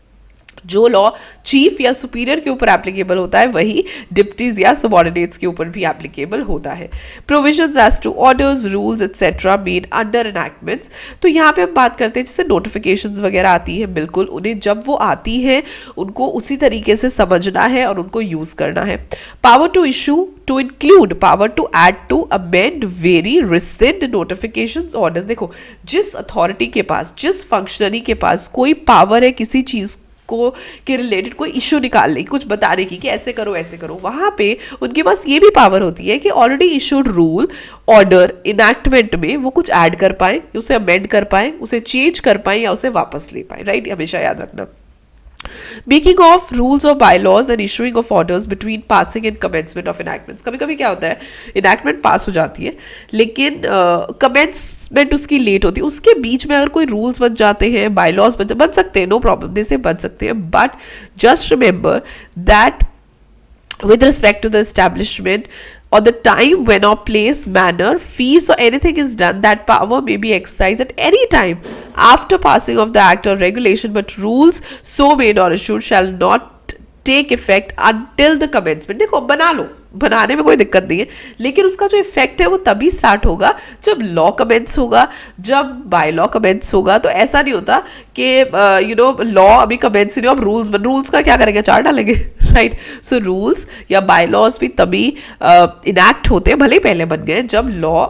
जो लॉ चीफ या सुपीरियर के ऊपर एप्लीकेबल होता है वही डिप्टीज या सबऑर्डिनेट्स के ऊपर भी एप्लीकेबल होता है। Provisions as to orders, rules etcetera made under enactments, तो यहाँ पे हम बात करते हैं जैसे नोटिफिकेशंस वगैरह आती है, बिल्कुल उन्हें जब वो आती है उनको उसी तरीके से समझना है और उनको यूज करना है। Power to issue, to include, power to add, to amend, vary, rescind notifications, orders. देखो जिस अथॉरिटी के पास, जिस फंक्शनरी के पास कोई पावर है किसी चीज को के रिलेटेड कोई इशू निकालने की, कुछ बताने की कि ऐसे करो ऐसे करो, वहां पे उनके पास ये भी पावर होती है कि already issued rule, order, enactment में वो कुछ ऐड कर पाए, उसे अमेंड कर पाए, उसे चेंज कर पाए या उसे वापस ले पाए, राइट। हमेशा याद रखना। Making of rules or bylaws and issuing of orders between passing and commencement of enactments. कभी कभी क्या होता है, इनैक्टमेंट पास हो जाती है लेकिन कमेंसमेंट उसकी लेट होती है, उसके बीच में अगर कोई रूल्स बन जाते हैं, बायलॉज बन सकते हैं, नो प्रॉब्लम, जैसे बन सकते हैं, but just remember that with respect to the establishment or the time when or place, manner, fees or anything is done, that power may be exercised at any time after passing of the act or regulation, but rules so made or issued shall not take effect until the commencement. देखो बना लो, बनाने में कोई दिक्कत नहीं है, लेकिन उसका जो इफेक्ट है वो तभी स्टार्ट होगा जब लॉ कमेंस होगा, जब बाय लॉ कमेंस होगा। तो ऐसा नहीं होता कि लॉ अभी कमेंस नहीं हो, अब रूल्स का क्या करेंगे, चार डालेंगे, राइट। सो रूल्स या बाय लॉज भी तभी इनैक्ट होते हैं, भले ही पहले बन गए, जब लॉ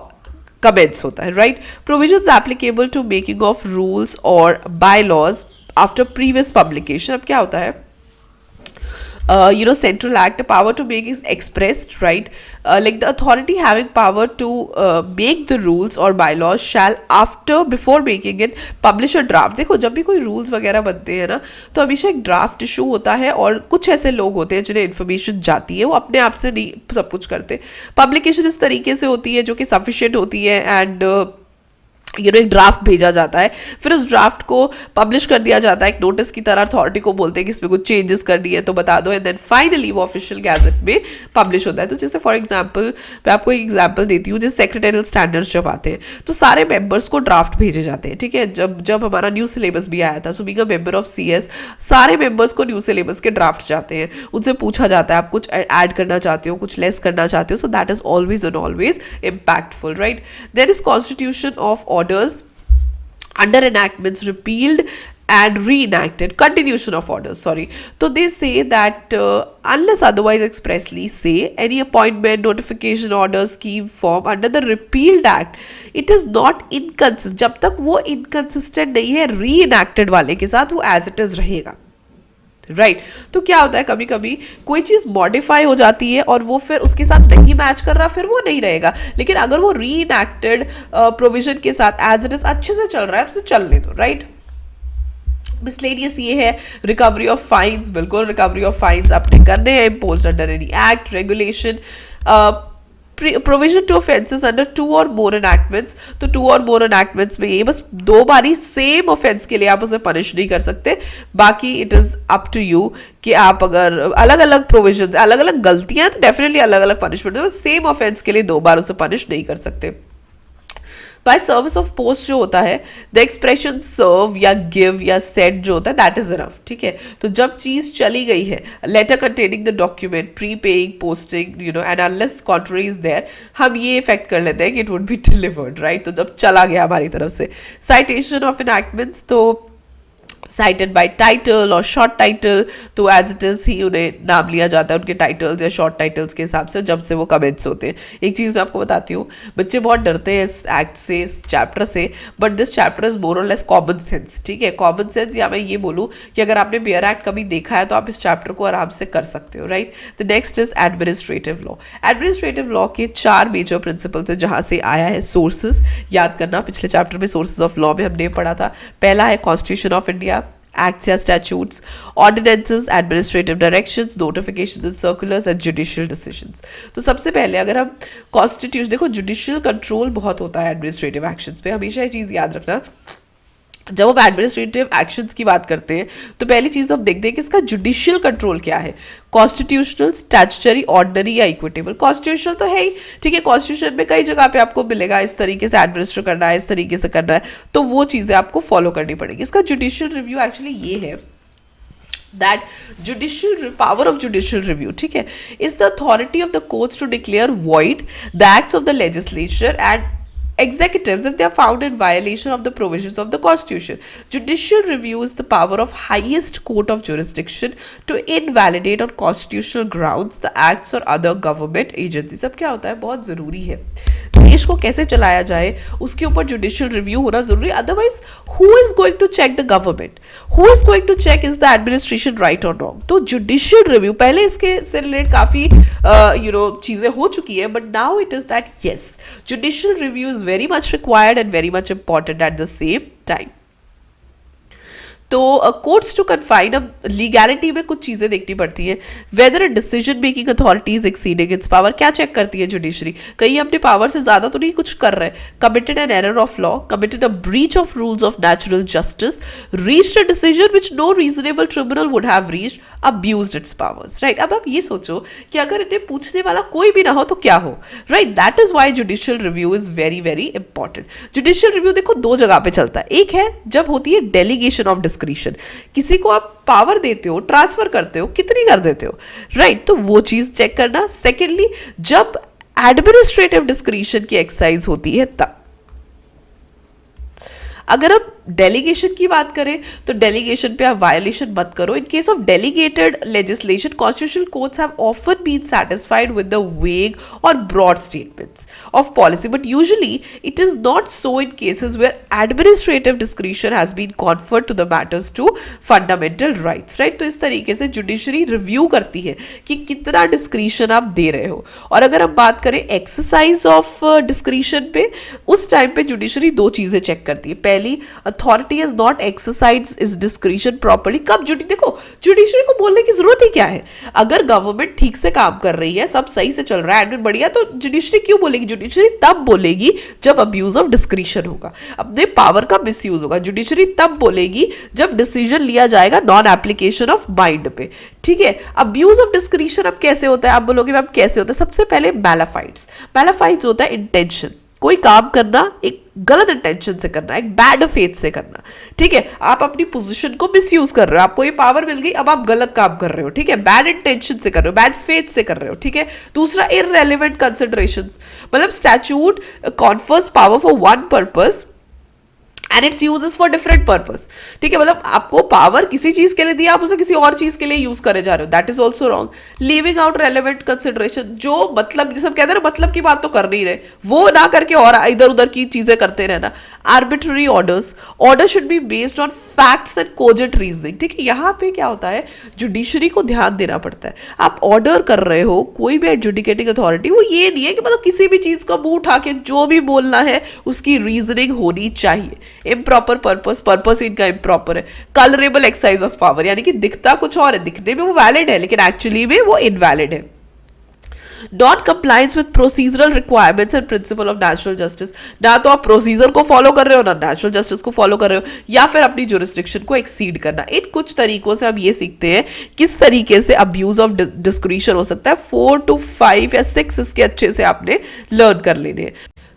कमेंस होता है, right. Provisions applicable to making of rules or bylaws after previous publication. अब क्या होता है, central act, power to make is expressed, right? Like the authority having power to make the rules or bylaws shall before making it publish a draft। देखो जब भी कोई rules वगैरह बनते हैं ना, तो हमेशा एक draft issue होता है और कुछ ऐसे लोग होते हैं जिन्हें information जाती है, वो अपने आप से नहीं सब कुछ करते। publication इस तरीके से होती है जो कि sufficient होती है and एक ड्राफ्ट भेजा जाता है, फिर उस ड्राफ्ट को पब्लिश कर दिया जाता है एक नोटिस की तरह, अथॉरिटी को बोलते हैं कि इसमें कुछ चेंजेस करनी है तो बता दो, एंड देन फाइनली वो ऑफिशियल गैजेट में पब्लिश होता है। तो जैसे फॉर एग्जांपल मैं आपको एक एग्जांपल देती हूँ, जैसे सेक्रेटरियल स्टैंडर्ड्स जब आते हैं तो सारे मेंबर्स को ड्राफ्ट भेजे जाते हैं, ठीक है। जब हमारा न्यू सिलेबस भी आया था, so being a member of CS, सारे मेंबर्स को न्यू सिलेबस के ड्राफ्ट जाते हैं, उनसे पूछा जाता है आप कुछ ऐड करना चाहते हो, कुछ लेस करना चाहते हो, so that is always and always impactful, right. There is constitution of orders under enactments repealed and reenacted, continuation of orders, sorry. So they say that unless otherwise expressly say, any appointment, notification, order, scheme, form under the repealed act, it is not inconsistent, जब तक वो inconsistent नहीं है reenacted वाले के साथ, वो as it is रहेगा, राइट। तो क्या होता है, कभी कभी कोई चीज मॉडिफाई हो जाती है और वो फिर उसके साथ नहीं मैच कर रहा, फिर वो नहीं रहेगा, लेकिन अगर वो री इनैक्टेड प्रोविजन के साथ एज इट इज अच्छे से चल रहा है तो चलने दो, राइट। मिसलेनियस ये है, रिकवरी ऑफ फाइन्स, बिल्कुल रिकवरी ऑफ फाइन्स आपने करने हैं, imposed under any act, regulation, provision to offences under 2 और मोर एनैक्टमेंट्स। तो 2 और मोर एनैक्टमेंट्स में ये बस 2 बारी सेम ऑफेंस के लिए आप उसे पनिश नहीं कर सकते, बाकी it is up to you कि आप अगर अलग अलग प्रोविजन, अलग अलग गलतियां तो डेफिनेटली अलग अलग पनिशमेंट, सेम ऑफेंस के लिए 2 बार उसे पनिश नहीं कर सकते। बाय सर्विस ऑफ पोस्ट जो होता है, द एक्सप्रेशन सर्व या गिव या सेट जो होता है दैट इज इनफ, ठीक है। तो जब चीज चली गई है, letter containing the document, prepaying, posting, and unless contrary is there, हम ये इफेक्ट कर लेते हैं कि it would be delivered, right. तो जब चला गया हमारी तरफ से। साइटेशन ऑफ इनैक्टमेंट्स, तो साइटेड बाय टाइटल और शॉर्ट टाइटल, तो एज इट इज़ ही उन्हें नाम लिया जाता है उनके टाइटल्स या शॉर्ट टाइटल्स के हिसाब से जब से वो कमेंट्स होते हैं। एक चीज़ मैं आपको बताती हूँ, बच्चे बहुत डरते हैं इस एक्ट से, इस चैप्टर से, but this chapter is more और लेस कॉमन सेंस। ठीक है, कॉमन सेंस, या मैं ये बोलूँ कि अगर आपने बेयर एक्ट कभी देखा है तो आप इस चैप्टर को आराम से कर सकते हो, right. The next is administrative law. Administrative law के 4 मेजर प्रिंसिपल्स है जहाँ से आया है। सोर्सेज याद करना, पिछले चैप्टर में सोर्सेज ऑफ लॉ में हमने पढ़ा था। पहला है कॉन्स्टिट्यूशन ऑफ इंडिया, एक्ट्स या statutes, ordinances, administrative directions, notifications and circulars and judicial decisions. तो सबसे पहले अगर हम कॉन्स्टिट्यूशन, देखो जुडिशियल कंट्रोल बहुत होता है एडमिनिस्ट्रेटिव एक्शंस पे, हमेशा ये चीज़ याद रखना। जब हम एडमिनिस्ट्रेटिव एक्शंस की बात करते हैं तो पहली चीज़ हम देखते हैं कि इसका जुडिशियल कंट्रोल क्या है। कॉन्स्टिट्यूशनल, स्टैट्यूटरी, ऑर्डिनरी या इक्विटेबल। कॉन्स्टिट्यूशनल तो है ही, ठीक है, कॉन्स्टिट्यूशन में कई जगह पे आपको मिलेगा इस तरीके से एडमिनिस्टर करना है, इस तरीके से करना है, तो वो चीज़ें आपको फॉलो करनी पड़ेगी। इसका जुडिशियल रिव्यू एक्चुअली ये है that judicial power of judicial review, ठीक है, is the authority of the courts to declare void the acts of the legislature and executives if they are found in violation of the provisions of the constitution. Judicial review is the power of highest court of jurisdiction to invalidate on constitutional grounds the acts or other government agencies. अब क्या होता है, बहुत ज़रूरी है देश को कैसे चलाया जाए उसके ऊपर जुडिशियल रिव्यू होना जरूरी, otherwise who is going to check the government, who is going to check is the administration right और रॉन्ग। तो जुडिशियल रिव्यू, पहले इसके से रिलेटेड काफी चीजें हो चुकी है, but now it is that yes, judicial review is very much required and very much important at the same time. तो कोर्ट्स टू कन्फाइन, अब लीगैलिटी में कुछ चीज़ें देखनी पड़ती हैं। Whether a decision making authority is exceeding it's power, क्या check करती है जुडिशरी, कहीं अपने पावर से ज़्यादा तो नहीं कुछ कर रहे। Committed an error of law, committed a breach of rules of natural justice, reached a decision which no reasonable tribunal would have reached, abused its powers, right. अब आप ये सोचो कि अगर इन्हें पूछने वाला कोई भी ना हो तो क्या हो, right. That is why judicial review is very very important. Judicial review देखो 2 जगह पे चलता है, एक है जब होती है डेलीगेशन ऑफ डिस्क्रिशन, किसी को आप पावर देते हो, ट्रांसफर करते हो, कितनी कर देते हो, राइट, तो वो चीज चेक करना। सेकेंडली जब एडमिनिस्ट्रेटिव डिस्क्रिशन की एक्सरसाइज होती है तब। अगर हम डेलीगेशन की बात करें तो डेलीगेशन पे आप वायलेशन मत करो। In case of delegated legislation constitutional courts have often been satisfied with the vague or broad statements of policy, but usually it is not so in cases where administrative discretion has been conferred to the matters to fundamental rights, right. तो इस तरीके से judiciary review करती है कि कितना discretion आप दे रहे हो। और अगर हम बात करें एक्सरसाइज ऑफ डिस्क्रिशन पे, उस टाइम पे जुडिशरी 2 चीजें चेक करती है। पहली, authority is not exercise is discretion properly. कब देखो जुडिशरी को बोलने की जरूरत ही क्या है, अगर गवर्नमेंट ठीक से काम कर रही है, सब सही से चल रहा है, एडमिन बढ़िया, तो जुडिशरी क्यों बोलेगी? जुडिशरी तब बोलेगी जब अब्यूज ऑफ डिस्क्रिशन होगा, अपने पावर का मिसयूज होगा। जुडिशरी तब बोलेगी जब डिसीजन लिया जाएगा नॉन एप्लीकेशन ऑफ माइंड पे, ठीक है। अब्यूज ऑफ डिस्क्रिशन अब कैसे होता है, आप बोलोगे मैम कैसे होता है? सबसे पहले मैलाफाइड्स, मैलाफाइड्स होता है इंटेंशन, कोई काम करना एक गलत इंटेंशन से करना, एक बैड फेथ से करना, ठीक है। आप अपनी पोजीशन को मिसयूज कर रहे हो, आपको ये पावर मिल गई, अब आप गलत काम कर रहे हो, ठीक है, बैड इंटेंशन से कर रहे हो, बैड फेथ से कर रहे हो, ठीक है। दूसरा, इररेलेवेंट कंसिडरेशंस, मतलब statute confers power for one purpose and it's uses for different purpose, ठीक है, मतलब आपको पावर किसी चीज के लिए दिया, आप उसे किसी और चीज के लिए यूज करे जा रहे हो, that is also wrong. Leaving out relevant consideration, जो मतलब जिसे कहते हैं मतलब की बात तो कर नहीं रहे, वो ना करके और इधर उधर की चीजें करते रहना। Arbitrary orders, order should be based on facts and cogent reasoning, ठीक है। यहाँ पे क्या होता है, जुडिशरी को ध्यान देना पड़ता है। आप ऑर्डर कर रहे हो, कोई भी एडजुडिकेटिंग अथॉरिटी, वो ये नहीं है कि मतलब किसी भी चीज का मुंह उठा के जो भी बोलना है उसकी रीजनिंग होनी चाहिए। इम्प्रॉपर पर्पस इनका इम्प्रॉपर है। कलरेबल एक्सरसाइज ऑफ पावर, यानी कि दिखता कुछ और है, दिखने में वो वैलिड है लेकिन एक्चुअली में वो इनवैलिड है। Not compliance with procedural requirements and principal of natural justice, ना तो आप प्रोसीजर को फॉलो कर रहे हो ना नेचुरल जस्टिस को फॉलो कर रहे हो, या फिर अपनी जुरिस्डिक्शन को एक्सीड करना। इन कुछ तरीकों से हम ये सीखते हैं किस तरीके से अब्यूज ऑफ डिस्क्रिशन हो सकता है। 4 to 5 या 6 इसके अच्छे से आपने लर्न कर लेने हैं।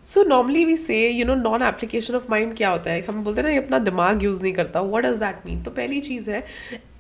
सो नॉर्मली वी से नॉन एप्लीकेशन ऑफ माइंड क्या होता है, हम बोलते हैं ना ये अपना दिमाग यूज़ नहीं करता, व्हाट डज दैट मीन? तो पहली चीज़ है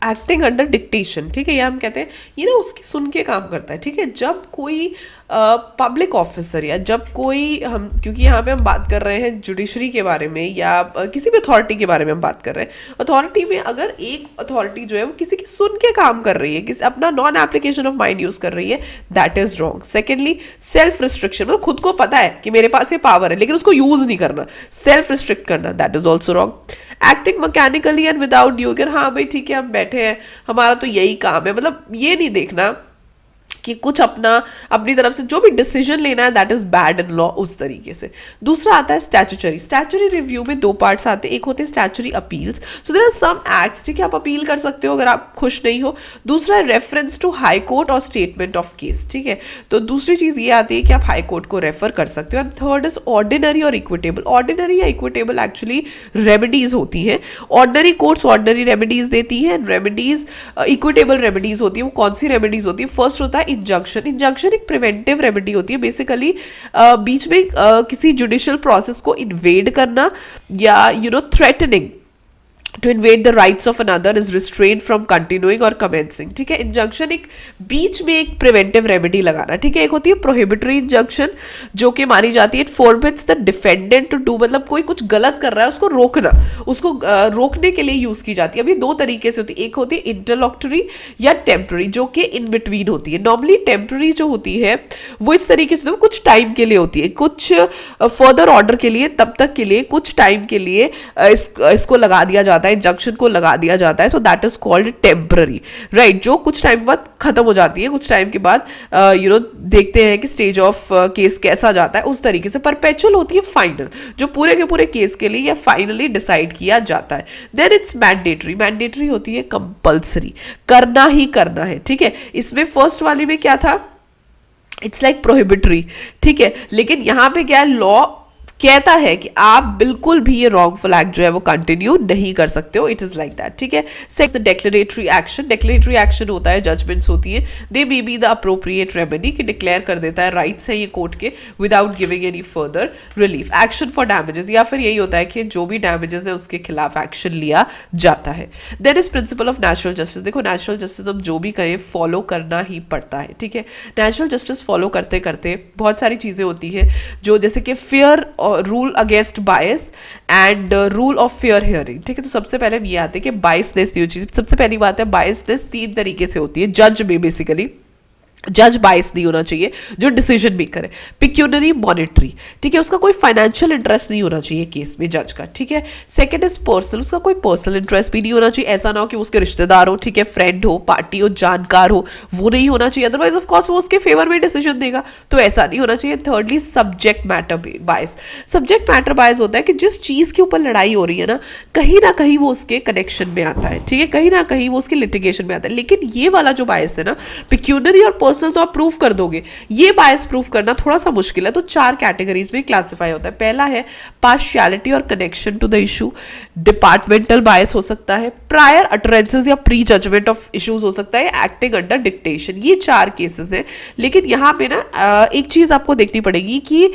एक्टिंग अंडर डिक्टेशन, ठीक है, या हम कहते हैं ये ना उसकी सुन के काम करता है, ठीक है। जब कोई पब्लिक ऑफिसर या जब कोई हम, क्योंकि यहाँ पे हम बात कर रहे हैं जुडिशरी के बारे में या किसी भी अथॉरिटी के बारे में हम बात कर रहे हैं, अथॉरिटी में अगर एक अथॉरिटी जो है वो किसी की सुन के काम कर रही है, किसी अपना non application of mind use कर रही है, that is wrong. Secondly, self restriction, मतलब खुद को पता है कि मेरे पास ये पावर है लेकिन उसको यूज नहीं करना, सेल्फ रिस्ट्रिक्ट करना, that is also wrong. Acting mechanically and without due, अगर हाँ भाई ठीक है हम बैठे हैं, हमारा तो यही काम है, मतलब ये नहीं देखना कि कुछ अपनी तरफ से जो भी डिसीजन लेना है that is bad in law, उस तरीके से। दूसरा आता है स्टैट्यूटरी। स्टैट्यूटरी रिव्यू में दो पार्ट्स आते हैं, एक होते हैं statutory appeals, so there are some acts, ठीक है, आप अपील कर सकते हो अगर आप खुश नहीं हो। दूसरा है रेफरेंस टू हाई कोर्ट और स्टेटमेंट ऑफ केस, ठीक है, तो दूसरी चीज ये आती है कि आप हाई कोर्ट को रेफर कर सकते हो। एंड थर्ड इज ऑर्डिनरी और इक्विटेबल। ऑर्डिनरी या इक्विटेबल एक्चुअली रेमेडीज होती हैं, ऑर्डिनरी कोर्ट्स ऑर्डिनरी रेमेडीज देती हैं, रेमेडीज इक्विटेबल रेमेडीज होती है। वो कौन सी रेमेडीज होती है? फर्स्ट होता है इंजंक्शन। इंजंक्शन एक प्रिवेंटिव रेमेडी होती है, बेसिकली बीच में किसी जुडिशियल प्रोसेस को इन्वेड करना या threatening to invade the rights of another is restrained from continuing or commencing, ठीक है। इंजंक्शन एक बीच में एक प्रिवेंटिव रेमेडी लगाना, ठीक है। एक होती है प्रोहिबिटरी इंजंक्शन, जो कि मानी जाती है it forbids the defendant to do, मतलब कोई कुछ गलत कर रहा है उसको रोकना, उसको रोकने के लिए यूज की जाती है। अभी दो तरीके से होती है, एक होती है इंटरलॉक्टरी या टेम्पररी, जो कि इन बिटवीन होती है। नॉर्मली टेम्पररी जो होती है वो इस तरीके से कुछ टाइम के लिए होती है, कुछ फर्दर ऑर्डर के लिए, तब तक के लिए, कुछ टाइम के लिए इसको लगा दिया जाता है, इंजंक्शन को लगा दिया जाता है, सो that is called temporary, right, जो कुछ टाइम बाद खत्म हो जाती है, कुछ टाइम के बाद देखते हैं कि स्टेज ऑफ केस कैसा जाता है, उस तरीके से। परपेचुअल होती है फाइनल, जो पूरे के पूरे केस के लिए या फाइनली डिसाइड किया जाता है। Then it's mandatory. मैंडेटरी होती है कंपल्सरी, करना ही करना है, ठीक है। इसमें फर्स्ट वाली में क्या था, इट्स लाइक प्रोहिबिटरी, ठीक है, लेकिन यहां पे क्या है, लॉ कहता है कि आप बिल्कुल भी ये रॉन्गफुल एक्ट जो है वो कंटिन्यू नहीं कर सकते हो, इट इज लाइक दैट, ठीक है। Six declaratory action. Declaratory action होता है, जजमेंट्स होती है, they may be the appropriate remedy, कि डिक्लेयर कर देता है राइट्स है ये कोर्ट के without giving any further relief. Action for damages, या फिर यही होता है कि जो भी डैमेजेस है उसके खिलाफ एक्शन लिया जाता है। Then is principle of natural justice. देखो नेचुरल जस्टिस अब जो भी कहें फॉलो करना ही पड़ता है, ठीक है। नेचुरल जस्टिस फॉलो करते करते बहुत सारी चीजें होती हैं, जो जैसे कि fair rule against bias and rule of fair hearing, ठीक है। तो सबसे पहले ये आते हैं कि बायसनेस नहीं होती चीज। सबसे पहली बात है बायसनेस तीन तरीके से होती है जज में, बेसिकली जज बायस नहीं होना चाहिए जो डिसीजन मेकर है। पिक्यूनरी मॉनिटरी, ठीक है, उसका कोई फाइनेंशियल इंटरेस्ट नहीं होना चाहिए केस में जज का, ठीक है। सेकंड इज पर्सनल, उसका कोई पर्सनल इंटरेस्ट भी नहीं होना चाहिए, ऐसा ना हो कि उसके रिश्तेदार हो, ठीक है, फ्रेंड हो, पार्टी हो, जानकार हो, वो नहीं होना चाहिए, अदरवाइज ऑफ कोर्स वो उसके फेवर में डिसीजन देगा, तो ऐसा नहीं होना चाहिए। थर्डली सब्जेक्ट मैटर बायस। सब्जेक्ट मैटर बायस होता है कि जिस चीज के ऊपर लड़ाई हो रही है ना कहीं वो उसके कनेक्शन में आता है, ठीक है, कहीं ना कहीं वो उसके लिटिगेशन में आता है। लेकिन ये वाला जो बायस है ना, पिक्यूनरी और पर्सनल, तो आप प्रूफ कर दोगे, ये बायस प्रूफ करना थोड़ा सा मुश्किल है, तो चार कैटेगरीज में क्लासिफाई होता है। पहला है पार्शियलिटी और connection to the issue. Departmental bias हो सकता है, प्रायर अटरेंसेस या प्री जजमेंट ऑफ इश्यूज हो सकता है, एक्टिंग अंडर डिक्टेशन। ये चार केसेस हैं। लेकिन यहां पे ना एक चीज आपको देखनी पड़ेगी कि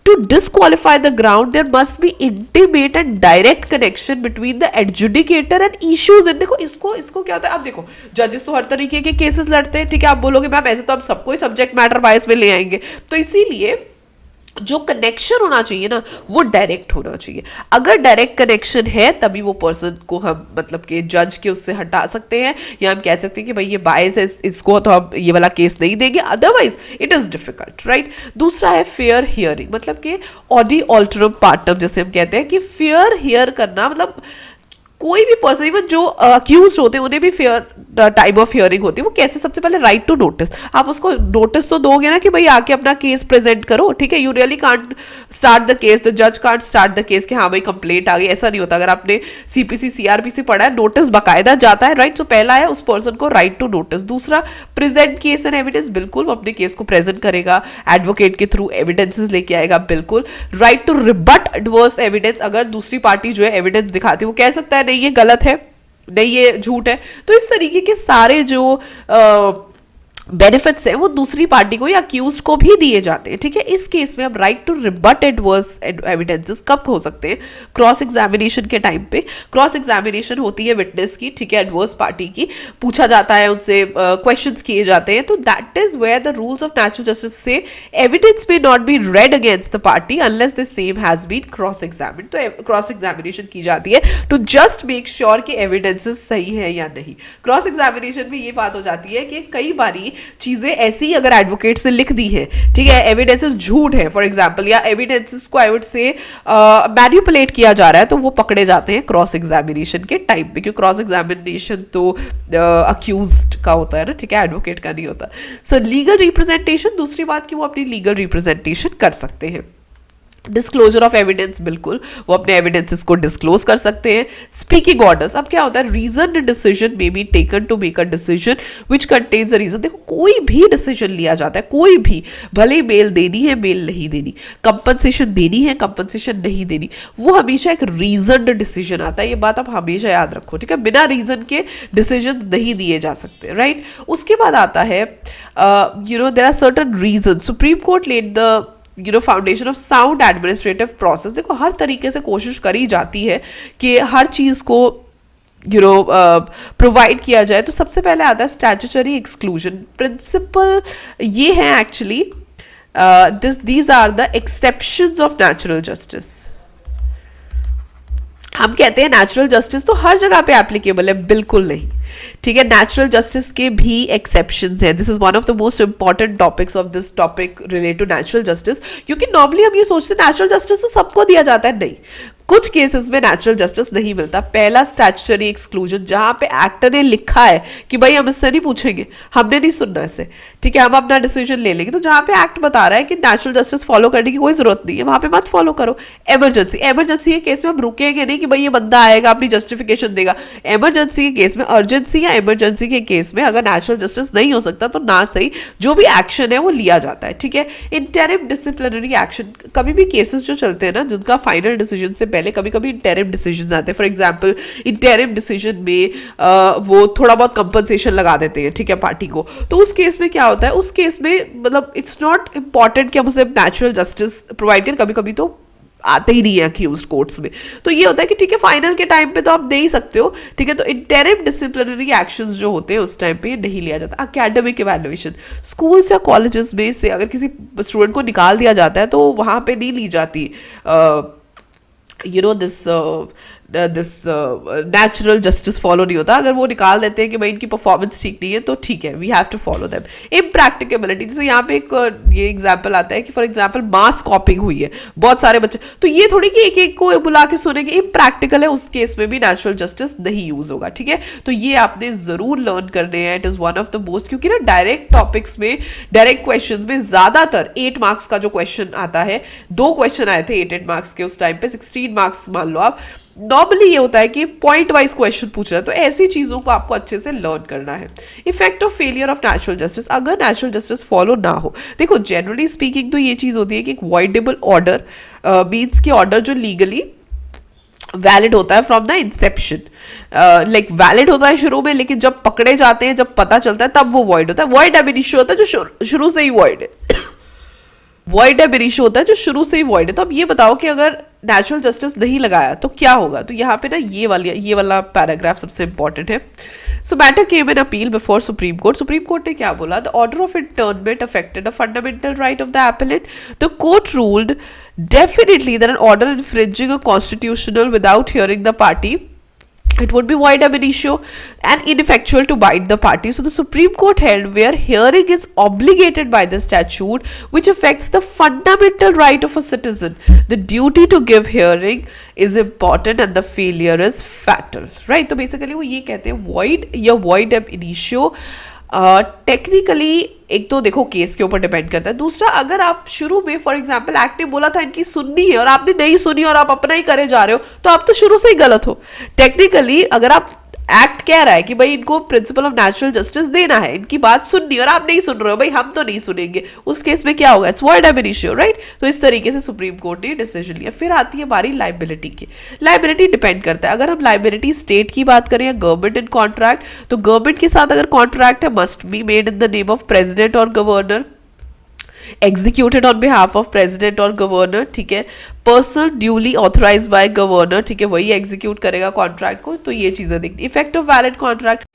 to disqualify the ground there must be intimate and direct connection between the adjudicator and issues। देखो इसको क्या होता है, अब देखो जजेस तो हर तरीके के केसेस लड़ते हैं, ठीक है। आप बोलोगे मैम ऐसे तो हम सबको ही सब्जेक्ट मैटर बायस में ले आएंगे, तो इसीलिए जो कनेक्शन होना चाहिए ना वो डायरेक्ट होना चाहिए। अगर डायरेक्ट कनेक्शन है तभी वो पर्सन को हम मतलब कि जज के उससे हटा सकते हैं, या हम कह सकते हैं कि भाई ये बायस है, इसको तो हम ये वाला केस नहीं देंगे, otherwise it is difficult, right. दूसरा है फेयर हियरिंग, मतलब कि ऑडी ऑल्टरम पार्टनर जैसे हम कहते हैं कि फेयर हियर करना, मतलब कोई भी पर्सन, इवन जो अक्यूज होते हैं उन्हें भी फेयर टाइप ऑफ हियरिंग होती है। वो कैसे, सबसे पहले राइट टू नोटिस, आप उसको नोटिस तो दोगे ना कि भाई आके अपना केस प्रेजेंट करो, ठीक है। You really can't start the case, the जज कांट स्टार्ट द केस कि हाँ भाई कंप्लेंट आ गई, ऐसा नहीं होता। अगर आपने सीपीसी सीआरपीसी पढ़ा है, नोटिस बाकायदा जाता है, राइट। सो पहला है उस पर्सन को राइट टू नोटिस। दूसरा प्रेजेंट केस एंड एविडेंस, बिल्कुल वो अपने केस को प्रेजेंट करेगा, एडवोकेट के थ्रू एविडेंसेस लेके आएगा, बिल्कुल। Right to rebut adverse evidence, अगर दूसरी पार्टी जो है एविडेंस दिखाती है वो कह सकता है नहीं ये गलत है, नहीं ये झूठ है। तो इस तरीके के सारे जो बेनिफिट्स है वो दूसरी पार्टी को या अक्यूज को भी दिए जाते हैं, ठीक है। इस केस में अब right to rebut adverse evidences कब हो सकते हैं? क्रॉस एग्जामिनेशन के टाइम पे। क्रॉस एग्जामिनेशन होती है विटनेस की, ठीक है, एडवर्स पार्टी की, पूछा जाता है उनसे, क्वेश्चंस किए जाते हैं, तो that is where the rules of natural justice से evidence may not be read against the party unless the same has been cross examined. तो क्रॉस एग्जामिनेशन की जाती है टू जस्ट मेक श्योर कि एविडेंसेस सही है या नहीं। क्रॉस एग्जामिनेशन में ये बात हो जाती है कि कई बारी चीजें ऐसी अगर एडवोकेट ने लिख दी है, ठीक है, एविडेंसेस झूठ है फॉर एग्जांपल, या एविडेंसेस को आई वुड से मैनिपुलेट किया जा रहा है, तो वो पकड़े जाते हैं क्रॉस एग्जामिनेशन के टाइम पे, क्योंकि क्रॉस एग्जामिनेशन तो अक्यूज्ड का होता है ना, ठीक है, एडवोकेट का नहीं होता। सो लीगल रिप्रेजेंटेशन, दूसरी बात कि वो अपनी लीगल रिप्रेजेंटेशन कर सकते हैं। डिस्क्लोजर ऑफ एविडेंस, बिल्कुल वो अपने एविडेंसेस को डिस्क्लोज कर सकते हैं। स्पीकिंग ऑर्डर्स, अब क्या होता है, reason decision may be taken to make a decision which contains a reason. देखो कोई भी डिसीजन लिया जाता है, कोई भी, भले ही बेल देनी है बेल नहीं देनी, कंपनसेशन देनी है कंपनसेशन नहीं देनी, वो हमेशा एक रीजन डिसीजन आता है, ये बात आप हमेशा याद रखो, ठीक है। बिना रीजन के डिसीजन नहीं दिए जा सकते, राइट। उसके बाद आता है there are certain reason. Supreme Court laid the foundation of sound administrative process. देखो हर तरीके से कोशिश करी जाती है कि हर चीज़ को प्रोवाइड किया जाए। तो सबसे पहले आता है स्टैट्यूटरी एक्सक्लूजन प्रिंसिपल। ये है actually these are the exceptions of natural justice. हम कहते हैं नेचुरल जस्टिस तो हर जगह पे एप्लीकेबल है, बिल्कुल नहीं, ठीक है। नेचुरल जस्टिस के भी एक्सेप्शंस हैं। This is one of the most important topics of this topic related to natural justice, क्योंकि नॉर्मली हम ये सोचते हैं नेचुरल जस्टिस तो सबको दिया जाता है, नहीं, कुछ केसेस में नेचुरल जस्टिस नहीं मिलता। पहला स्टैट्यूटरी एक्सक्लूजन, जहां पे एक्टर ने लिखा है कि भाई हम इससे नहीं पूछेंगे, हमने नहीं सुनना इससे, ठीक है, हम अपना डिसीजन ले लेंगे। तो जहां पे एक्ट बता रहा है कि नेचुरल जस्टिस फॉलो करने की कोई जरूरत नहीं है, वहां पे मत फॉलो करो। इमरजेंसी के केस में हम रुकेंगे नहीं कि भाई ये बंदा आएगा अपनी जस्टिफिकेशन देगा। इमरजेंसी के केस में, अर्जेंसी या इमरजेंसी के केस में अगर नेचुरल जस्टिस नहीं हो सकता तो ना सही जो भी एक्शन है वो लिया जाता है, ठीक है। इंटरिम डिसिप्लिनरी एक्शन, कभी भी केसेस जो चलते हैं ना जिनका फाइनल डिसीजन से पहले कभी कभी इंटरिम डिसीजन आते हैं। फॉर एग्जांपल इंटरिम डिसीजन में वो थोड़ा बहुत कंपनसेशन लगा देते हैं, ठीक है, पार्टी को। तो उस केस में क्या होता है, उस केस में मतलब इट्स नॉट इंपॉर्टेंट कि हम उसे नेचुरल जस्टिस प्रोवाइड करें, कभी कभी तो आते ही नहीं है अक्यूज्ड कोर्ट्स में। तो ये होता है कि ठीक है फाइनल के टाइम पे तो आप दे ही सकते हो, ठीक है। तो इंटरिम डिसिप्लिनरी एक्शंस जो होते हैं उस टाइम पे नहीं लिया जाता। एकेडमिक इवैल्यूएशन, स्कूल्स या कॉलेजेस में से अगर किसी स्टूडेंट को निकाल दिया जाता है तो वहाँ पे नहीं ली जाती दिस नेचुरल जस्टिस फॉलो नहीं होता। अगर वो निकाल देते हैं कि भाई इनकी परफॉर्मेंस ठीक नहीं है तो ठीक है, we have to follow them. Impracticability, जैसे यहाँ पे एक ये एग्जांपल आता है कि फॉर एग्जांपल मास कॉपिंग हुई है, बहुत सारे बच्चे, तो ये थोड़ी कि एक एक को बुला के सुनेंगे, इम्प्रैक्टिकल है, उस केस में भी नेचुरल जस्टिस नहीं यूज होगा, ठीक है। तो ये आपने जरूर लर्न करने हैं, it is one of the most, क्योंकि ना डायरेक्ट टॉपिक्स में, डायरेक्ट क्वेश्चन में ज्यादातर 8 मार्क्स का जो क्वेश्चन आता है, 2 क्वेश्चन आए थे 8 मार्क्स के उस टाइम पे, 16 मार्क्स मान लो आप। नॉर्मली ये होता है कि पॉइंट वाइज क्वेश्चन पूछ रहा है, तो ऐसी चीजों को आपको अच्छे से लर्न करना है। Effect of failure of natural justice, अगर नेचुरल जस्टिस फॉलो ना हो, देखो जनरली स्पीकिंग तो ये चीज होती है कि एक वॉइडेबल ऑर्डर मीन्स की ऑर्डर जो लीगली वैलिड होता है from the Inception, like valid होता है शुरू में, लेकिन जब पकड़े जाते हैं, जब पता चलता है, तब वो वॉइड होता है। वॉइड अब इनिशियो होता है जो शुरू से ही वॉइड है वॉइड अब इनिशियो होता है जो शुरू से ही वॉइड है। तो अब ये बताओ कि अगर नेचुरल जस्टिस नहीं लगाया तो क्या होगा। तो यहाँ पे ना ये वाला पैराग्राफ सबसे इंपॉर्टेंट है। So matter came in appeal before supreme court. Supreme court ने क्या बोला, the order of internment affected a fundamental right of the appellant. The court ruled definitely that an order infringing a constitutional without hearing the party, it would be void ab initio and ineffectual to bind the party. So the Supreme Court held where hearing is obligated by the statute which affects the fundamental right of a citizen, the duty to give hearing is important and the failure is fatal, right? तो basically वो ये कहते हैं void या void ab initio technically एक तो देखो case के ऊपर डिपेंड करता है, दूसरा अगर आप शुरू में फॉर एग्जांपल एक्ट ने बोला था इनकी सुननी है और आपने नहीं सुनी और आप अपना ही करे जा रहे हो तो आप तो शुरू से ही गलत हो। टेक्निकली अगर आप एक्ट कह रहा है कि भाई इनको प्रिंसिपल ऑफ नेचुरल जस्टिस देना है, इनकी बात सुननी, और आप नहीं सुन रहे हो, भाई हम तो नहीं सुनेंगे, उस केस में क्या होगा, इट्स वॉइड एब इनिशियो, राइट। तो इस तरीके से सुप्रीम कोर्ट ने डिसीजन लिया। फिर आती है बारी लाइबिलिटी की। लाइबिलिटी डिपेंड करता है, अगर हम लाइबिलिटी स्टेट की बात करें या गवर्नमेंट इन कॉन्ट्रैक्ट, तो गवर्नमेंट के साथ अगर कॉन्ट्रैक्ट है must be made in the name of president or governor, executed on behalf of president or governor, ठीक है। Person duly authorise by governor, ठीक है, वही एग्जीक्यूट करेगा कॉन्ट्रैक्ट को। तो ये चीजें देखनी। इफेक्ट ऑफ वैलिड कॉन्ट्रैक्ट,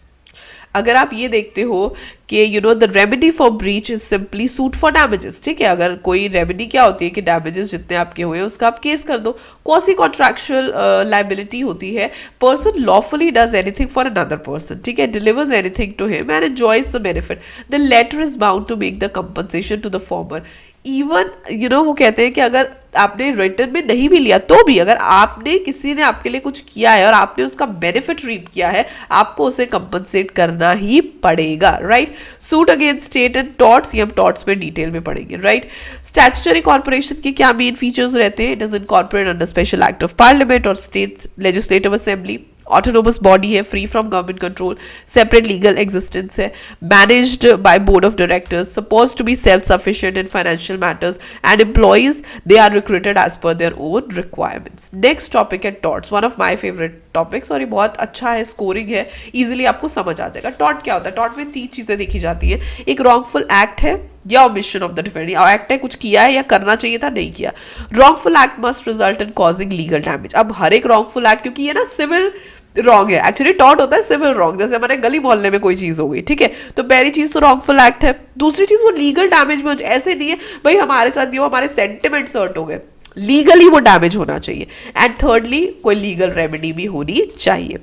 अगर आप ये देखते हो कि the remedy for breach is simply suit for damages, ठीक है। अगर कोई रेमेडी क्या होती है कि डैमेजेस जितने आपके हुए हैं उसका आप केस कर दो। क्वासी कॉन्ट्रैक्चुअल लाइबिलिटी होती है, person lawfully does anything for another person, ठीक है, delivers anything to him and enjoys the benefit, the latter is bound to make the compensation to the former. Even वो कहते हैं कि अगर आपने रिटर्न में नहीं भी लिया तो भी अगर आपने किसी ने आपके लिए कुछ किया है और आपने उसका बेनिफिट रीप किया है, आपको उसे कंपनसेट करना ही पड़ेगा, right. Suit against state and torts, ये हम टॉर्ट्स में डिटेल में पढ़ेंगे, राइट। स्टैट्यूटरी कॉर्पोरेशन के क्या मेन फीचर्स रहते हैं? It is incorporated under special act of parliament और state legislative assembly, autonomous body है, free from government control, separate legal existence है, managed by board of directors, suppose to be self sufficient in financial matters and employees they are recruited as per their own requirements. Next topic है torts, one of my favourite topics, और ये बहुत अच्छा है, scoring है, easily आपको समझ आ जाएगा। टॉर्ट क्या होता है? टॉर्ट में 3 चीजें देखी जाती है। एक रॉन्गफुल एक्ट है या omission of the defend, act है कुछ किया है या करना चाहिए था नहीं किया। Wrongful act must result in causing legal damage. अब हर एक रॉन्गफुल एक्ट, क्योंकि ये ना सिविल रॉन्ग है, एक्चुअली टॉर्ट होता है सिविल रॉन्ग, जैसे हमारे गली मोहल्ले में कोई चीज हो गई, ठीक है, तो पहली चीज तो रॉन्गफुल एक्ट है। दूसरी चीज वो लीगल डैमेज में ऐसे नहीं है भाई हमारे साथ नहीं हो, हमारे सेंटिमेंट्स हर्ट हो गए, लीगली वो डैमेज होना चाहिए। एंड थर्डली कोई लीगल रेमेडी भी होनी चाहिए।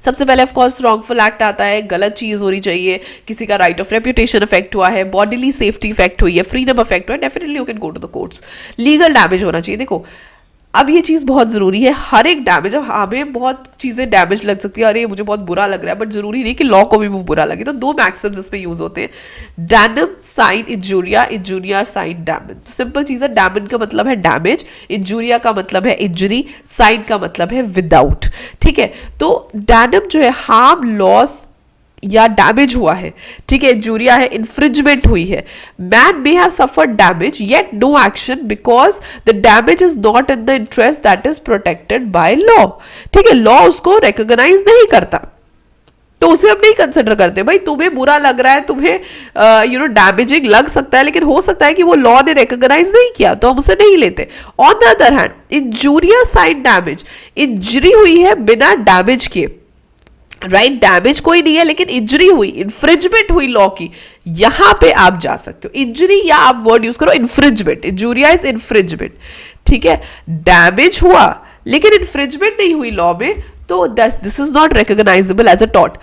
सबसे पहले ऑफ कोर्स रॉन्गफुल एक्ट आता है, गलत चीज होनी चाहिए, किसी का राइट ऑफ रेप्यूटेशन अफेक्ट हुआ है, बॉडीली सेफ्टी इफेक्ट हुई है, फ्रीडम अफेक्ट हुआ है, definitely you can go to the courts. Legal damage होना चाहिए। देखो अब ये चीज़ बहुत ज़रूरी है, हर एक डैमेज, अब हमें बहुत चीज़ें डैमेज लग सकती है, अरे मुझे बहुत बुरा लग रहा है, बट जरूरी नहीं कि लॉ को भी वो बुरा लगे। तो 2 मैक्सिम्स इसमें यूज होते हैं, damnum sine injuria, injuria sine damage. तो सिंपल चीज़ है, डैमेज का मतलब है डैमेज, इंजूरिया का मतलब है इंजरी, साइन का मतलब है विदाउट, ठीक है। तो डैनम जो है हार्म, लॉस या डैमेज हुआ है, ठीक है, इंजूरिया है, इन्फ्रिंजमेंट हुई है। Man may have suffered damage yet no action because the damage is not in the interest that is protected by law, ठीक है, लॉ उसको रिकॉग्नाइज नहीं करता, तो उसे हम नहीं कंसिडर करते। भाई तुम्हें बुरा लग रहा है, तुम्हें डैमेजिंग लग सकता है, लेकिन हो सकता है कि वो लॉ ने रिकॉग्नाइज नहीं किया, तो हम उसे नहीं लेते। On the other hand injuria sine damage, injury हुई है बिना डैमेज के, राइट, डैमेज कोई नहीं है लेकिन इंजरी हुई, इन्फ्रिंजमेंट हुई लॉ की, यहां पे आप जा सकते हो। इंजरी या आप वर्ड यूज करो इन्फ्रिंजमेंट, इंजूरिया इज इन्फ्रिंजमेंट, ठीक है। डैमेज हुआ लेकिन इन्फ्रिंजमेंट नहीं हुई लॉ में, तो this is not recognisable as a tort.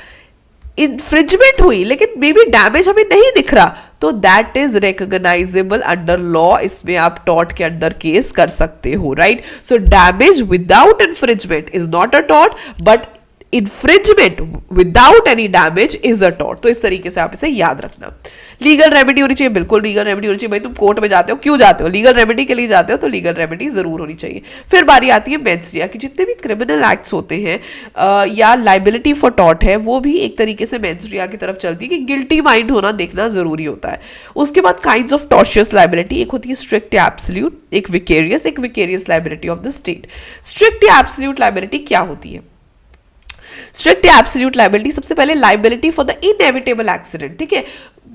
Infringement हुई लेकिन मे बी डैमेज हमें नहीं दिख रहा, तो that is recognisable under law, इसमें आप टॉर्ट के अंदर केस कर सकते हो, right. So damage without infringement is not a tort, but infringement without any damage is a tort. तो इस तरीके से आप इसे याद रखना। लीगल रेमेडी होनी चाहिए, बिल्कुल लीगल रेमेडी होनी चाहिए। भाई तुम कोर्ट में जाते हो, क्यों जाते हो? लीगल रेमेडी के लिए जाते हो, तो लीगल रेमेडी जरूर होनी चाहिए। फिर बारी आती है मेंस रिया की, जितने भी क्रिमिनल एक्ट्स होते हैं या लाइबिलिटी फॉर टॉर्ट है, वो भी एक तरीके से मेंस रिया की तरफ चलती है कि गिल्टी माइंड होना देखना जरूरी होता है। उसके बाद काइंड्स ऑफ टॉर्शियस लाइबिलिटी, एक होती है स्ट्रिक्ट या एब्सोल्यूट, एक vicarious liability of the state. Strict या एब्सोल्यूट लाइबिलिटी क्या होती है? स्ट्रिक्ट एब्सोल्यूट लाइबिलिटी, सबसे पहले liability for the inevitable accident, ठीक है।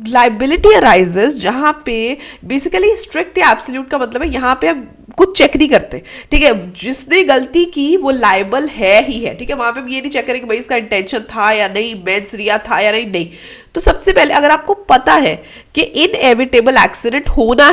लाइबिलिटी अराइजेस जहां पे बेसिकली स्ट्रिक्ट या एब्सोल्यूट का मतलब है यहां पे हम कुछ चेक नहीं करते, ठीक है, जिसने गलती की वो लाइबल है ही है, ठीक है। वहां पे हम ये नहीं चेक करें कि भाई इसका इंटेंशन था या नहीं, मेंस रिया था या नहीं। तो सबसे पहले अगर आपको पता है कि इनएविटेबल एक्सीडेंट होना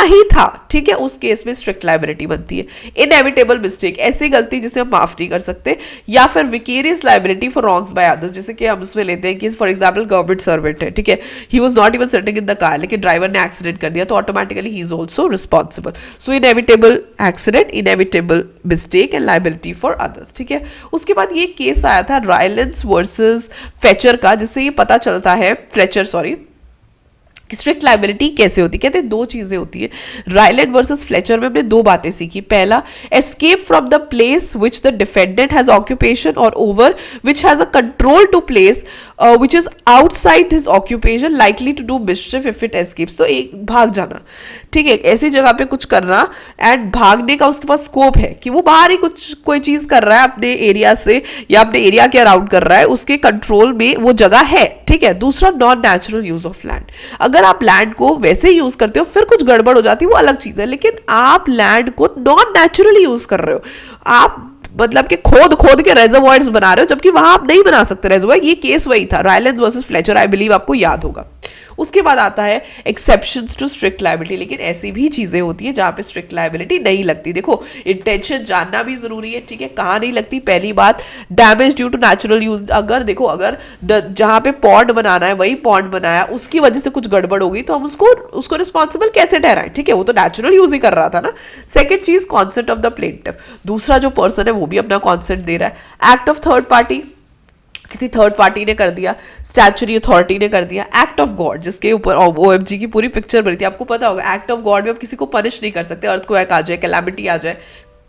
ही था, ठीक है, उस केस में स्ट्रिक्ट लाइबिलिटी बनती है। इनएविटेबल मिस्टेक, ऐसी गलती जिसे हम माफ नहीं कर सकते, या फिर vicarious liability for wrongs by others, जैसे कि हम उसमें लेते हैं कि फॉर एग्जांपल गवर्नमेंट सर्वेंट है, ठीक है, he was not even sitting in the car, लेकिन ड्राइवर ने एक्सीडेंट कर दिया, तो automatically he is also responsible. So inevitable accident, inevitable mistake and liability for others, ठीक है। उसके बाद ये केस आया था रायलेंस वर्सेस फ्लेचर का, जिससे ये पता चलता है, स्ट्रिक्ट लाइबिलिटी कैसे होती है? कहते हैं दो चीजें होती है। रायलैंड वर्सेस फ्लेचर में हमने दो बातें सीखी। पहला, escape from the place which the defendant has occupation और over which has a control to place which is outside his occupation likely to do mischief if it escapes. तो एक भाग जाना, ठीक है, ऐसी जगह पे कुछ करना एंड भागने का उसके पास स्कोप है कि वो बाहर ही कुछ कोई चीज कर रहा है अपने एरिया से या अपने एरिया के अराउंड कर रहा है, उसके कंट्रोल में वो जगह है, ठीक है। दूसरा, non natural use of land. अगर आप लैंड को वैसे यूज करते हो फिर कुछ गड़बड़ हो जाती है, वो अलग चीज है, लेकिन आप लैंड को नॉन नेचुरली यूज कर रहे हो। आप मतलब कि खोद खोद के रेजर्वॉयर्स बना रहे हो, जबकि वहां आप नहीं बना सकते रेजर्वॉयर। ये केस वही था, Rylands versus Fletcher, I believe आपको याद होगा। उसके बाद आता है एक्सेप्शंस टू स्ट्रिक्ट लायबिलिटी। लेकिन ऐसी भी चीजें होती है जहां पे स्ट्रिक्ट लायबिलिटी नहीं लगती। देखो, इंटेंशन जानना भी जरूरी है, ठीक है। कहां नहीं लगती? पहली बात, damage due to natural use. अगर देखो, अगर जहां पे पॉन्ड बनाना है वही पॉन्ड बनाया, उसकी वजह से कुछ गड़बड़ होगी तो हम उसको रिस्पॉन्सिबल कैसे ठहराएं? ठीक है, वो तो नेचुरल यूज ही कर रहा था ना। सेकेंड चीज, कॉन्सेंट ऑफ द प्लेंटिफ। दूसरा जो पर्सन है वो भी अपना कॉन्सेंट दे रहा है। एक्ट ऑफ थर्ड पार्टी, किसी थर्ड पार्टी ने कर दिया, स्टैच्यूटरी अथॉरिटी ने कर दिया। एक्ट ऑफ गॉड, जिसके ऊपर OMG की पूरी पिक्चर बनी थी, आपको पता होगा। एक्ट ऑफ गॉड में आप किसी को पनिश नहीं कर सकते, अर्थक्वेक आ जाए, कैलामिटी आ जाए,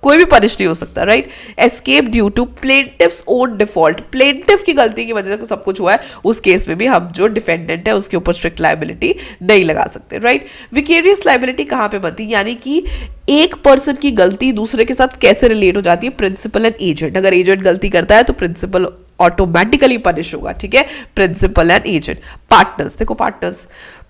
कोई भी पनिश नहीं हो सकता, right. Escape due to plaintiff's own default. Plaintiff की गलती की वजह से सब कुछ हुआ है, उस केस में भी हम जो डिफेंडेंट है उसके ऊपर स्ट्रिक्ट लायबिलिटी नहीं लगा सकते, राइट। विकेरियस लायबिलिटी कहां पे बनती है? यानी कि एक पर्सन की गलती दूसरे के साथ कैसे रिलेट हो जाती है? Principal and agent. अगर एजेंट गलती करता है तो प्रिंसिपल ऑटोमेटिकली पनिश होगा, ठीक है। Principal and agent. पार्टनर्स, देखो पार्टनर्स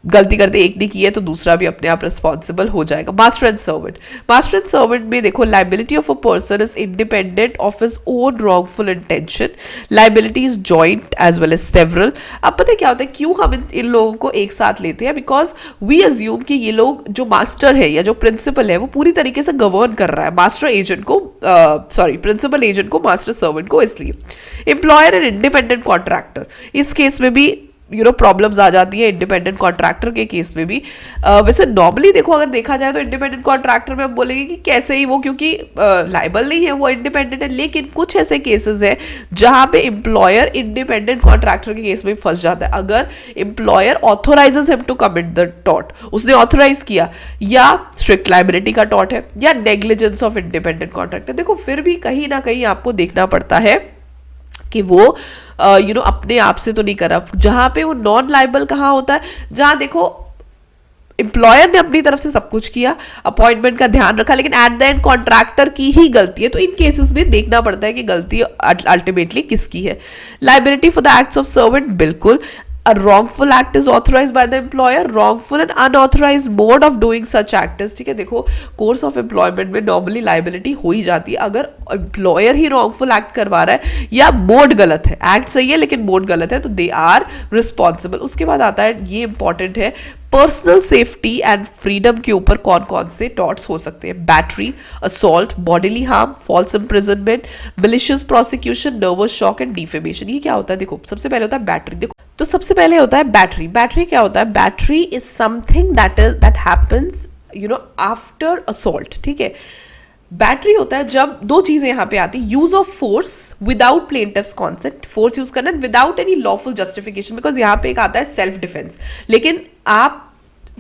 गलती करते, एक ने की है तो दूसरा भी अपने आप रिस्पॉन्सिबल हो जाएगा। Master and servant. Master and servant में देखो, liability of a person is independent of his own wrongful intention. Liability is joint as well as several. अब पता है क्या होता है, क्यों हम इन लोगों को एक साथ लेते हैं? बिकॉज वी अज्यूम कि ये लोग जो मास्टर है या जो प्रिंसिपल है वो पूरी तरीके से गवर्न कर रहा है मास्टर एजेंट को, प्रिंसिपल एजेंट को, मास्टर सर्वेंट को। इसलिए एम्प्लॉयर एंड इंडिपेंडेंट कॉन्ट्रैक्टर, इस केस में भी प्रॉब्लम्स आ जाती है। इंडिपेंडेंट कॉन्ट्रैक्टर के केस में भी वैसे नॉर्मली देखो, अगर देखा जाए तो इंडिपेंडेंट कॉन्ट्रैक्टर में हम बोलेंगे कि कैसे ही वो, क्योंकि लाइबल नहीं है, वो इंडिपेंडेंट है। लेकिन कुछ ऐसे केसेस हैं जहां पे एम्प्लॉयर इंडिपेंडेंट कॉन्ट्रैक्टर के केस में फंस जाता है। अगर employer authorises him to commit the tort, उसने ऑथोराइज किया, या स्ट्रिक्ट लायबिलिटी का टॉर्ट है, या नेग्लिजेंस ऑफ इंडिपेंडेंट कॉन्ट्रैक्टर। देखो, फिर भी कहीं ना कहीं आपको देखना पड़ता है कि वो अपने आप से तो नहीं करा। जहां पे वो नॉन लाइबल कहां होता है? जहां देखो एम्प्लॉयर ने अपनी तरफ से सब कुछ किया, अपॉइंटमेंट का ध्यान रखा, लेकिन एट द एंड कॉन्ट्रैक्टर की ही गलती है। तो इन केसेस में देखना पड़ता है कि गलती अल्टीमेटली किसकी है। Liability for the acts of servant, बिल्कुल। A wrongful act is authorized by the employer. Wrongful and unauthorized mode of doing such act is, ठीक है। देखो, कोर्स ऑफ एम्प्लॉयमेंट में नॉर्मली लाइबिलिटी हो ही जाती है अगर एम्प्लॉयर ही रॉन्गफुल एक्ट करवा रहा है या मोड गलत है। एक्ट सही है लेकिन मोड गलत है, तो दे आर रिस्पॉन्सिबल। उसके बाद आता है, ये इंपॉर्टेंट है, पर्सनल सेफ्टी एंड फ्रीडम के ऊपर कौन कौन से टॉर्ट्स हो सकते हैं? Battery, assault, bodily harm, false imprisonment, malicious prosecution, nervous shock and defamation. ये क्या होता है? देखो, सबसे पहले होता है बैटरी। देखो, तो सबसे पहले होता है बैटरी। बैटरी क्या होता है? Battery is something that happens after assault, ठीक है। बैटरी होता है जब दो चीजें यहां पे आती, use of force without plaintiff's consent, force use करना without any lawful justification, because यहां पे एक आता है सेल्फ डिफेंस, लेकिन आप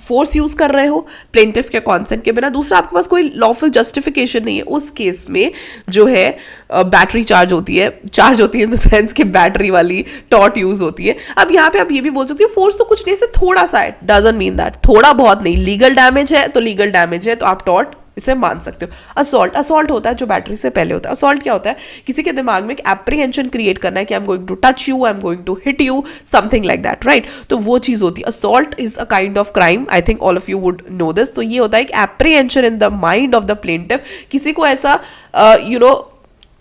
फोर्स यूज कर रहे हो प्लेंटिफ के कॉन्सेंट के बिना। दूसरा, आपके पास कोई लॉफुल जस्टिफिकेशन नहीं है, उस केस में जो है बैटरी चार्ज होती है इन द सेंस कि बैटरी वाली टॉर्ट यूज होती है। अब यहाँ पे आप ये भी बोल सकते हो फोर्स तो कुछ नहीं से थोड़ा सा है, डजंट मीन दैट, थोड़ा बहुत नहीं, लीगल डैमेज है तो लीगल डैमेज है, तो आप टॉर्ट इसे मान सकते हो। असॉल्ट होता है जो बैटरी से पहले होता है। असॉल्ट क्या होता है? किसी के दिमाग में एक एप्रीहेंशन क्रिएट करना है कि I am going to touch you, I am going to hit you, something like that, right. तो वो चीज होती है। Assault is a kind of crime, I think all of you would know this. तो ये होता है एक apprehension in the mind of the plaintiff, किसी को ऐसा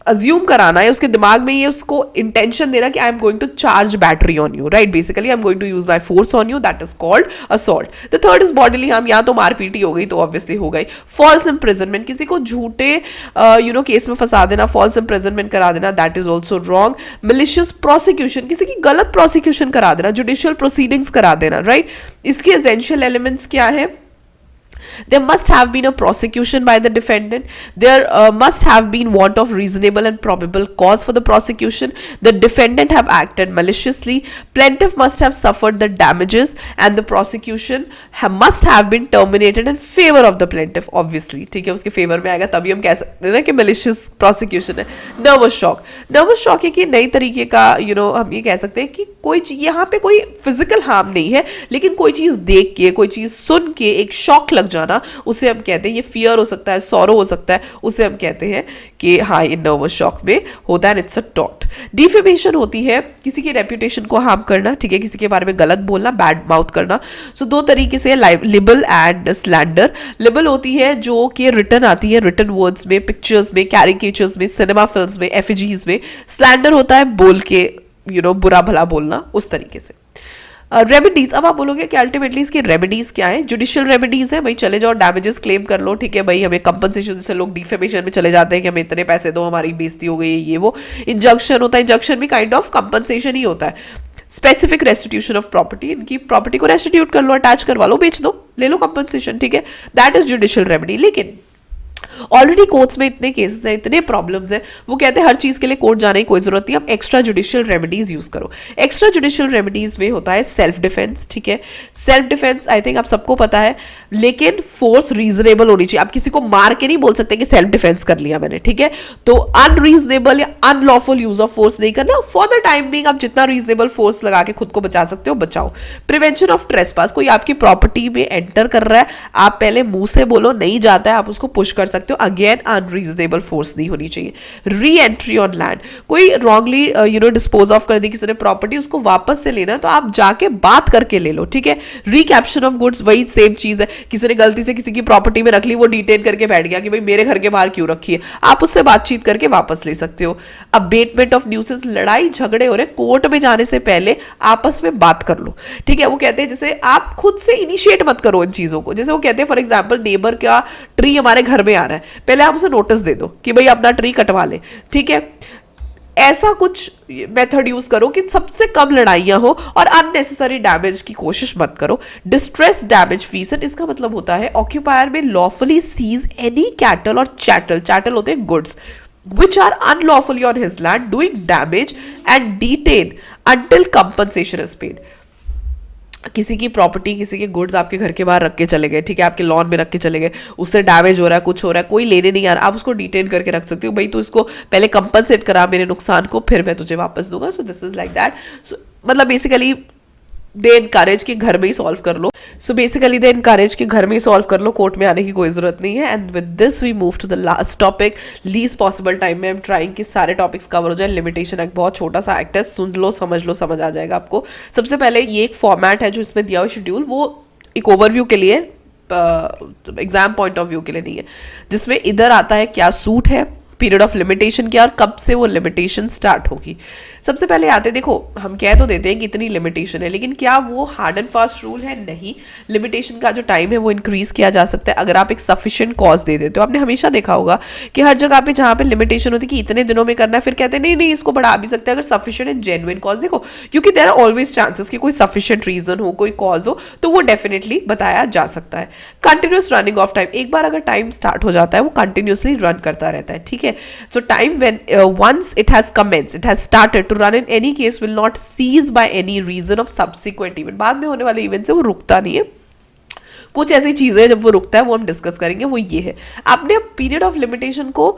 अज्यूम कराना है, उसके दिमाग में ये उसको इंटेंशन देना कि I am going to charge battery on you, right. Basically I am going to use my force on you, that is called assault. The third is bodily harm, या तो मारपीट ही हो गई तो ऑब्वियसली हो गई। फॉल्स इंप्रिजनमेंट, किसी को झूठे केस में फंसा देना, फॉल्स इंप्रिजनमेंट करा देना, that is also wrong. Malicious prosecution, किसी की गलत प्रोसिक्यूशन करा देना, जुडिशियल प्रोसीडिंग्स करा देना, राइट। इसके एसेंशियल एलिमेंट्स क्या है? There must have been a prosecution by the defendant. There must have been want of reasonable and probable cause for the prosecution. The defendant have acted maliciously. Plaintiff must have suffered the damages, and the prosecution must have been terminated in favor of the plaintiff. Obviously, ठीक है, उसके favour में आएगा तभी हम कह सकते हैं ना कि malicious prosecution है. Nervous shock. Nervous shock एक नई तरीके का हम ये कह सकते हैं कि कोई यहाँ पे कोई फिजिकल हार्म नहीं है, लेकिन कोई चीज देख के, कोई चीज सुन के एक शॉक लग जाना, उसे हम कहते हैं, ये फियर हो सकता है, सॉरो हो सकता है, उसे हम कहते हैं कि हाँ ये नर्वस शॉक में होता है. It's a taught. डिफेमेशन होती है किसी की रेपुटेशन को हार्म करना, ठीक है, किसी के बारे में गलत बोलना, बैड माउथ करना. सो दो तरीके से लिबल एंड स्लैंडर. लिबल होती है जो कि रिटर्न आती है, रिटर्न वर्ड्स में, पिक्चर्स में, कैरिकेचर्स में, सिनेमा फिल्म्स में, एफिजीज में. स्लैंडर होता है बोल के बुरा भला बोलना, उस तरीके से. रेमेडीज. अब आप बोलोगे कि अल्टीमेटली इसकी रेमेडीज क्या है? जुडिशियल रेमेडीज है भाई, चले जाओ डैमेजेस क्लेम कर लो, ठीक है भाई, हमें कंपनसेशन से लोग डिफेमेशन में चले जाते हैं कि हमें इतने पैसे दो, हमारी बेइज्जती हो गई, ये वो. इंजंक्शन होता है, इंजंक्शन भी काइंड ऑफ कंपनसेशन ही होता है. स्पेसिफिक रेस्टिट्यूशन ऑफ प्रॉपर्टी, इनकी प्रॉपर्टी को रेस्टिट्यूट कर लो, अटैच करवा लो, बेच दो, ले लो कंपनसेशन, ठीक है, दैट इज जुडिशियल रेमेडी. लेकिन ऑलरेडी कोर्ट्स में इतने केसेस हैं, इतने प्रॉब्लम्स हैं, वो कहते हैं हर चीज के लिए कोर्ट जाने की कोई जरूरत नहीं, आप एक्स्ट्रा जुडिशियल रेमेडीज यूज करो. एक्स्ट्रा जुडिशियल रेमेडीज में होता है सेल्फ डिफेंस, ठीक है. सेल्फ डिफेंस आई थिंक आप सबको पता है, लेकिन फोर्स रीजनेबल होनी चाहिए. आप किसी को मार के नहीं बोल सकते कि सेल्फ डिफेंस कर लिया मैंने, ठीक है. तो अनरीजनेबल या अनलॉफुल यूज ऑफ फोर्स नहीं करना. फॉर द टाइम बिंग आप जितना रीजनेबल फोर्स लगा के खुद को बचा सकते हो बचाओ. Prevention of trespass. कोई आपकी प्रॉपर्टी में एंटर कर रहा है, आप पहले मुंह से बोलो, नहीं जाता है, आप उसको पुश कर सकते हो. अगेन अनरीजनेबल फोर्स नहीं होनी चाहिए. Re entry on land. कोई रॉन्गली डिस्पोज ऑफ कर दी किसी ने प्रॉपर्टी, उसको वापस से लेना तो आप जाके बात करके ले लो, ठीक है. रिकैप्शन ऑफ गुड्स, वही सेम चीज है. किसी ने गलती से किसी की प्रॉपर्टी में रख ली, वो डिटेन करके बैठ गया कि भाई मेरे घर के बाहर क्यों रखी है, आप उससे बातचीत करके वापस ले सकते हो. Abetment of nuisance. लड़ाई झगड़े हो रहे, कोर्ट में जाने से पहले आपस में बात कर लो, ठीक है. वो कहते हैं जैसे आप खुद से इनिशिएट मत करो इन चीजों को. जैसे वो कहते हैं फॉर एग्जाम्पल नेबर का ट्री हमारे घर में आ रहा है, पहले आप उसे नोटिस दे दो कि भाई अपना ट्री कटवा ले, ठीक है. ऐसा कुछ मेथड यूज करो कि सबसे कम लड़ाइयां हो और अननेसेसरी डैमेज की कोशिश मत करो. Distress damage fees. इसका मतलब होता है ऑक्यूपायर में लॉफुली सीज एनी कैटल और चैटल. चैटल होते हैं goods which are unlawfully on his land, doing damage and detain until compensation is paid. किसी की प्रॉपर्टी, किसी के गुड्स आपके घर के बाहर रख के चले गए, ठीक है, आपके लॉन में रख के चले गए, उससे डैमेज हो रहा है, कुछ हो रहा है, कोई लेने नहीं आ रहा, आप उसको डिटेन करके रख सकते हो. भाई तू इसको पहले कंपनसेट करा मेरे नुकसान को, फिर मैं तुझे वापस दूंगा. So this is like that. So मतलब बेसिकली दे इनकरेज कि घर में ही सॉल्व कर लो. सो बेसिकली दे इनकरेज कि घर में ही सॉल्व कर लो, कोर्ट में आने की कोई जरूरत नहीं है. And with this we move to the last topic. Least possible time में आई एम ट्राइंग कि सारे टॉपिक्स कवर हो जाए. लिमिटेशन एक्ट बहुत छोटा सा एक्ट है, सुन लो, समझ आ जाएगा आपको. सबसे पहले ये एक फॉर्मेट है जो इसमें दिया हुआ शेड्यूल, वो एक ओवरव्यू के लिए, एग्जाम पॉइंट ऑफ व्यू के लिए नहीं है, जिसमें इधर आता है क्या सूट है, पीरियड ऑफ लिमिटेशन क्या और कब से वो लिमिटेशन स्टार्ट होगी. सबसे पहले आते, देखो हम कह तो देते हैं कि इतनी लिमिटेशन है, लेकिन क्या वो हार्ड एंड फास्ट रूल है? नहीं. लिमिटेशन का जो टाइम है वो इंक्रीज किया जा सकता है अगर आप एक सफिशिएंट कॉज दे देते हो. आपने हमेशा देखा होगा कि हर जगह पे जहाँ पे लिमिटेशन होती है कि इतने दिनों में करना है, फिर कहते हैं नहीं इसको बढ़ा भी सकते हैं अगर सफिशिएंट एंड जेन्युइन कॉज. देखो क्योंकि देयर आर ऑलवेज चांसेस कि कोई सफिशिएंट रीजन हो, कोई कॉज हो, तो वो डेफिनेटली बताया जा सकता है. Continuous running of time. एक बार अगर टाइम स्टार्ट हो जाता है वो कंटिन्यूसली रन करता रहता है, ठीक है. So time when once it has commenced, it has started to run in any case will not cease by any reason of subsequent event. बाद में होने वाले इवेंट से वो रुकता नहीं है. कुछ ऐसी चीजें जब वो रुकता है वो हम डिस्कस करेंगे. वो ये है, आपने पीरियड ऑफ लिमिटेशन को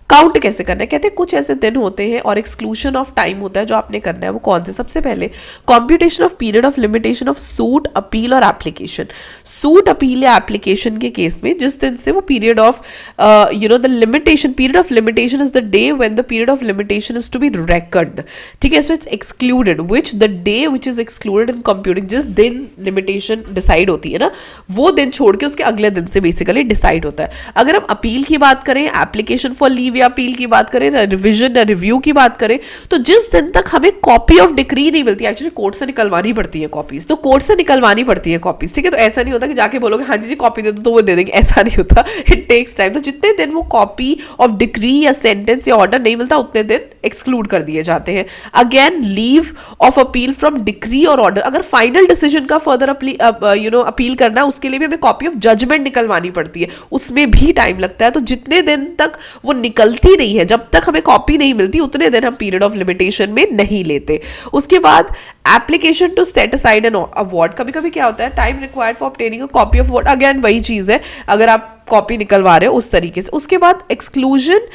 काउंट कैसे करना है. कहते हैं कुछ ऐसे दिन होते हैं और एक्सक्लूशन ऑफ टाइम होता है जो आपने करना है. वो कौन से? सबसे पहले computation of period of limitation of suit, appeal और एप्लीकेशन. सूट, अपील या एप्लीकेशन के केस में जिस दिन से वो period of the limitation, period of limitation is the day when the period of limitation is to be record, ठीक है. So it's excluded which the day which is excluded in computing. जिस दिन limitation decide होती है ना, वो दिन छोड़ के उसके अगले दिन से बेसिकली डिसाइड होता है. अगर हम अपील की बात करें, एप्लीकेशन फॉर लीव अपील या अपील की बात करें, रिविजन या रिव्यू की बात करें, तो जिस दिन तक हमें कॉपी ऑफ डिक्री नहीं मिलती, एक्चुअली कोर्ट से निकलवानी पड़ती है कॉपीज, तो कोर्ट से निकलवानी पड़ती है कॉपीज, ठीक है। तो ऐसा नहीं होता कि जाके बोलोगे हाँ जी कॉपी दे दो तो वो दे देंगे, ऐसा नहीं होता, इट टेक्स टाइम। तो जितने दिन वो कॉपी ऑफ डिक्री या सेंटेंस या ऑर्डर नहीं मिलता उतने दिन एक्सक्लूड कर दिए जाते हैं। Again leave of appeal from decree और ऑर्डर, अगर फाइनल डिसीजन का फर्दर अपील करना है उसके लिए भी हमें कॉपी ऑफ जजमेंट निकलवानी पड़ती है, उसमें भी टाइम लगता है। तो जितने दिन तक वो निकलती नहीं है, जब तक हमें कॉपी नहीं मिलती उतने दिन हम पीरियड ऑफ लिमिटेशन में नहीं लेते। उसके बाद application to set aside an award, कभी कभी क्या होता है time required for obtaining a copy of award, again वही चीज है, अगर आप कॉपी निकलवा रहे हो उस तरीके से। उसके बाद exclusion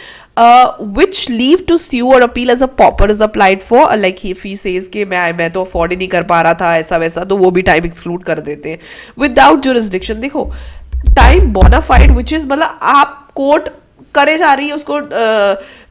which leave to sue or appeal as a pauper is applied for, like if he says कि मैं तो अफोर्ड ही नहीं कर पा रहा था ऐसा वैसा, तो वो भी टाइम एक्सक्लूड कर देते हैं। विदाउट जुरिस्डिक्शन, देखो टाइम बोनाफाइड विच इज मतलब आप कोर्ट करे जा रही है उसको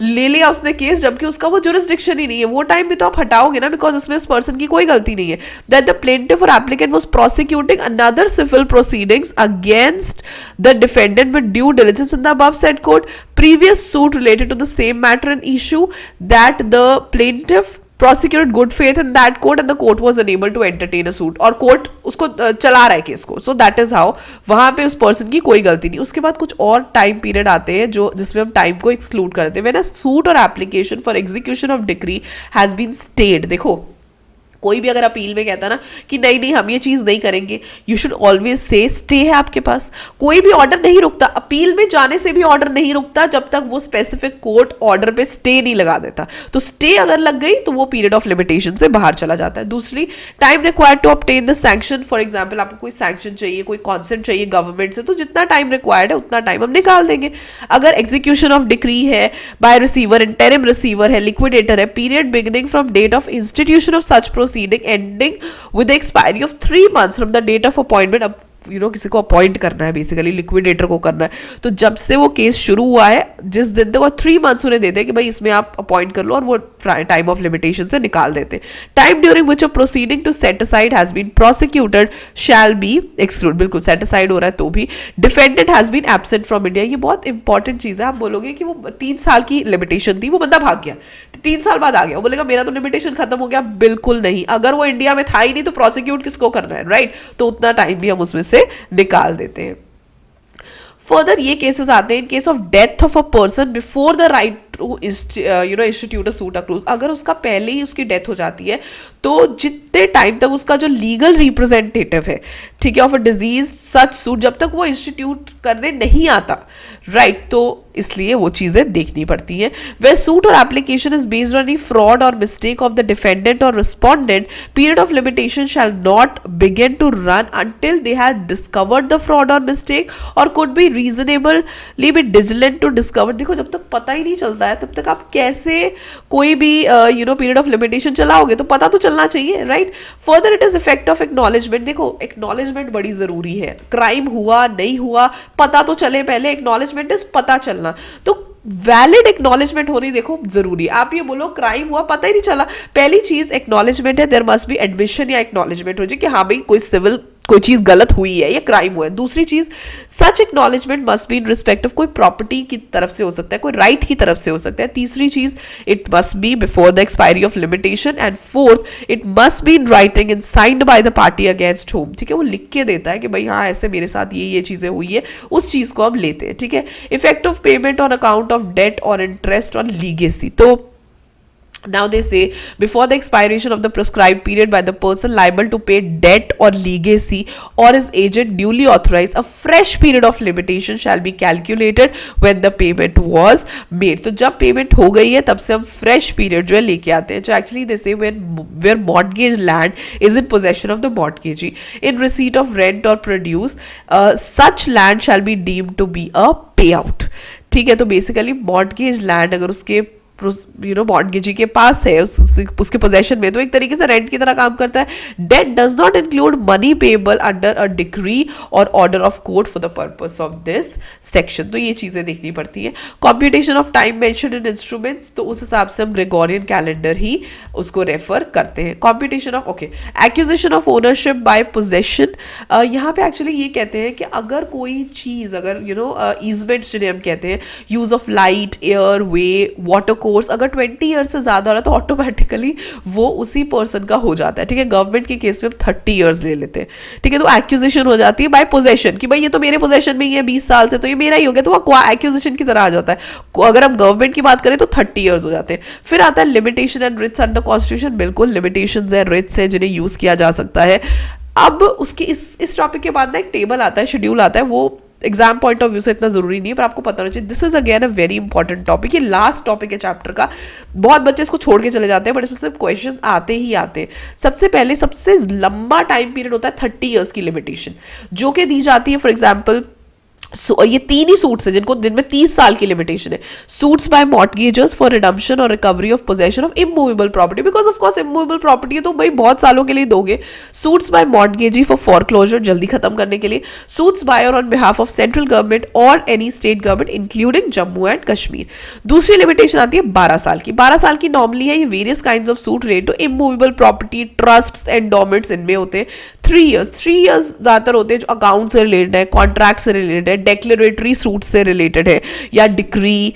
ले लिया उसने केस, जबकि उसका वो जुरिस्डिक्शन ही नहीं है, वो टाइम भी तो आप हटाओगे ना, बिकॉज इसमें उस पर्सन की कोई गलती नहीं है। दैट द प्लेंटिफ और applicant was prosecuting another civil proceedings against the defendant with due diligence in the above said court, previous suit related to the same matter and issue that the plaintiff prosecuted good faith in that court and the court was unable to entertain a suit, और court उसको चला रहा है case को, so that is how, वहां पे उस person की कोई गलती नहीं। उसके बाद कुछ और टाइम पीरियड आते हैं जो जिसमें हम टाइम को एक्सक्लूड करते हैं। व्हेन अ सूट और application for execution of decree has been stayed, देखो कोई भी अगर अपील में कहता ना कि नहीं नहीं हम ये चीज़ नहीं करेंगे, you should always say stay है आपके पास, कोई भी ऑर्डर नहीं रुकता, अपील में जाने से भी ऑर्डर नहीं रुकता जब तक वो स्पेसिफिक कोर्ट ऑर्डर पे स्टे नहीं लगा देता। तो स्टे अगर लग गई तो वो पीरियड ऑफ लिमिटेशन से बाहर चला जाता है। दूसरी, time required to obtain the sanction, for example आपको कोई सैंक्शन चाहिए, कोई कॉन्सेंट चाहिए गवर्नमेंट से, तो जितना टाइम रिक्वायर्ड है उतना टाइम हम निकाल देंगे। अगर एग्जीक्यूशन ऑफ डिक्री है बाय रिसीवर, इंटरिम रिसीवर है, लिक्विडेटर है, period beginning from date of institution of such proceeding ending with the expiry of 3 months from the date of appointment। अब किसी को अपॉइंट करना है, बेसिकली लिक्विडेटर को करना है, तो जब से वो केस शुरू हुआ है जिस दिन तक, 3 मंथ्स उन्हें देते हैं कि भाई इसमें आप अपॉइंट कर लो, और वो टाइम ऑफ लिमिटेशन से निकाल देते हैं। Time during which a proceeding to set aside has been prosecuted shall be exclude, बिल्कुल सेट असाइड हो रहा है तो भी। Defendant has been absent from India, ये बहुत इंपॉर्टेंट चीज है। आप बोलोगे कि वो 3 साल की लिमिटेशन थी, वो बंदा भाग गया, 3 साल बाद आ गया, वो बोलेगा मेरा तो लिमिटेशन खत्म हो गया, बिल्कुल नहीं। अगर वो इंडिया में था ही नहीं तो प्रोसिक्यूट किसको करना है, राइट? तो उतना टाइम भी हम उसमें से निकाल देते हैं। फर्दर ये केसेस आते हैं in case of death of a person before the right to institute a suit accrues, अगर उसका पहले ही उसकी डेथ हो जाती है तो जितने टाइम तक उसका जो लीगल रिप्रेजेंटेटिव है, ठीक है, of a disease such suit, जब तक वो इंस्टीट्यूट करने नहीं आता, राइट, तो इसलिए वो चीजें देखनी पड़ती हैं। वे सूट और application is based on any fraud और मिस्टेक ऑफ द डिफेंडेंट और respondent, period of limitation shall not begin to run until they have discovered the fraud और मिस्टेक और could be reasonably be vigilant to discover. देखो जब तक पता ही नहीं चलता है तब तक आप कैसे कोई भी पीरियड ऑफ लिमिटेशन चलाओगे, तो पता तो चलना चाहिए, right? Further it is effect of acknowledgement, देखो एक्नॉलेजमेंट बड़ी जरूरी है, क्राइम हुआ नहीं हुआ पता तो चले, पहले एक्नॉलेजमेंट इज पता चलना, तो वैलिड एक्नॉलेजमेंट होनी देखो जरूरी है। आप ये बोलो क्राइम हुआ पता ही नहीं चला, पहली चीज एक्नॉलेजमेंट है, देयर मस्ट बी एडमिशन या एक्नॉलेजमेंट हो जाए कि हाँ भाई कोई सिविल कोई चीज गलत हुई है या क्राइम हुआ है। दूसरी चीज, such acknowledgement must be in respect of कोई प्रॉपर्टी की तरफ से हो सकता है, कोई राइट की तरफ से हो सकता है। तीसरी चीज, it must be before the expiry of limitation, and fourth, it must be in writing and signed by the party against whom, ठीक है, वो लिख के देता है कि भाई हाँ ऐसे मेरे साथ ये चीजें हुई है, उस चीज को हम लेते हैं, ठीक है। Effect of payment on account of debt और इंटरेस्ट ऑन लीगेसी, तो now they say before the expiration of the prescribed period by the person liable to pay debt or legacy or his agent duly authorized, a fresh period of limitation shall be calculated when the payment was made। तो जब payment हो गई है तब से हम fresh period जो है लेके आते हैं। जो actually they say where mortgage land is in possession of the mortgagee in receipt of rent or produce, such land shall be deemed to be a payout, ठीक है। तो बेसिकली mortgage land अगर उसके मॉर्टगेजी के पास है, उसके पोजेशन में, तो एक तरीके से रेंट की तरह काम करता है। Debt does not include money payable under a decree और order of court for the purpose of this section. तो ये चीजें देखनी पड़ती है। Computation of time mentioned in instruments, तो उस हिसाब से हम ग्रेगोरियन कैलेंडर ही उसको रेफर करते हैं। Computation of acquisition of ownership by possession, यहाँ पे एक्चुअली ये कहते हैं कि अगर कोई चीज, अगर ईजमेंट्स जिन्हें हम कहते हैं, use of light, air, way, water course, अगर 20 ईयर्स से ज्यादा हो रहा है तो ऑटोमेटिकली वो उसी पर्सन का हो जाता है। ठीक है, गवर्नमेंट के केस में हम 30 ईयर्स ले लेते हैं। ठीक है, तो एक्यूजिशन हो जाती है बाय पोजेशन कि भाई ये तो मेरे पोजेशन में ही है 20 साल से, तो ये मेरा ही हो गया, तो वो एक्यूजिशन की तरह आ जाता है। अगर हम गवर्नमेंट की बात करें तो 30 ईयर्स हो जाते हैं। फिर आता है limitation and writs under constitution. बिल्कुल लिमिटेशंस है, रिट्स है जिन्हें यूज किया जा सकता है। अब उसके इस टॉपिक के बाद ना एक टेबल आता है, शेड्यूल आता है, वो एग्जाम पॉइंट ऑफ व्यू से इतना जरूरी नहीं है पर आपको पता होना चाहिए। This is again a very important topic. ये लास्ट टॉपिक है चैप्टर का। बहुत बच्चे इसको छोड़ के चले जाते हैं बट इसमें सिर्फ क्वेश्चंस आते ही आते हैं। सबसे पहले सबसे लंबा टाइम पीरियड होता है 30 ईयर्स की लिमिटेशन, जो कि दी जाती है फॉर एग्जाम्पल ये 3 ही सूट्स है जिनमें 30 साल की लिमिटेशन है। Suits by mortgagors for redemption और recovery of possession of immovable property, because of course immovable property है तो भाई बहुत सालों के लिए दोगे। Suits by mortgagee for foreclosure, जल्दी खत्म करने के लिए। सूट्स बाय और on behalf of central government और any state government including Jammu and Kashmir. दूसरी लिमिटेशन आती है 12 साल की। 12 साल की नॉर्मली है। ये various kinds of suit related to immovable property, trusts, endowments इनमें होते हैं। 3 ईयर्स ज्यादातर होते हैं जो अकाउंट से रिलेटेड है, कॉन्ट्रैक्ट से रिलेटेड है, डेक्लेरेटरी सूट से रिलेटेड है, या डिक्री,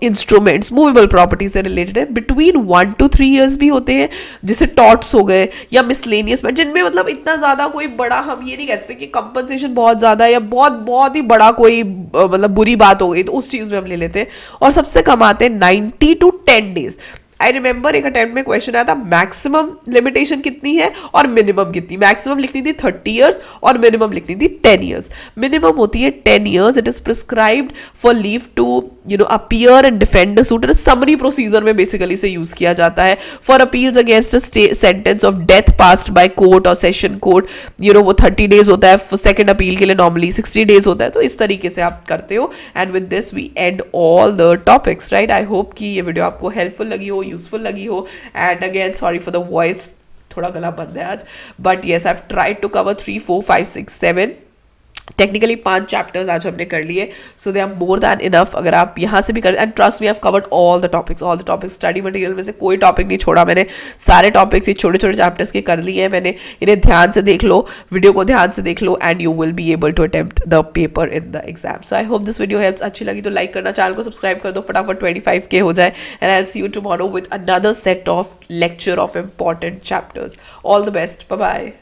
इंस्ट्रूमेंट्स, मूवेबल प्रॉपर्टी से रिलेटेड है। बिटवीन 1 to 3 ईयर्स भी होते हैं जिसे टॉट्स हो गए या मिसलेनियस में, जिनमें मतलब इतना ज्यादा कोई बड़ा हम ये नहीं कह सकते कि कंपनसेशन बहुत ज्यादा या बहुत बहुत ही बड़ा कोई मतलब बुरी बात हो गई तो उस चीज में हम ले लेते हैं। और सबसे कम आते हैं 90 to 10 days। आई रिमेंबर एक अटेम्प्ट में क्वेश्चन आया था मैक्सिमम लिमिटेशन कितनी है और मिनिमम कितनी। मैक्सिमम लिखनी थी 30 ईयर्स और मिनिमम लिखनी थी 10 ईयर्स। मिनिमम होती है 10 years. It is prescribed for leave to appear and defend a suit. Summary procedure में बेसिकली से यूज किया जाता है। For appeals against a sentence of death passed by court और सेशन कोर्ट, वो 30 डेज होता है। सेकंड अपील के लिए नॉर्मली 60 डेज होता है। तो इस तरीके से आप करते हो। And with this we end all the topics, right. I hope कि ये वीडियो आपको हेल्पफुल लगी हो, यूजफुल लगी हो। And again sorry for the voice, थोड़ा गला बंद है आज, but yes I have tried to cover 3, 4, 5, 6, 7 technically 5 chapters आज हमने कर लिए। So they are more than enough अगर आप यहाँ से भी कर। And trust me, I have covered all the topics. Study material में से कोई टॉपिक नहीं छोड़ा मैंने। सारे टॉपिक्स ये छोटे छोटे चैप्टर्स के कर लिए हैं मैंने। इन्हें ध्यान से देख लो, वीडियो को ध्यान से देख लो, and you will be able to attempt the paper in the exam. So I hope this video helps. अच्छी लगी तो लाइक करना, चैनल को सब्सक्राइब कर दो, फटाफट 25K हो जाए। And I will see you tomorrow with another set of lecture of important chapters. All the best, bye bye.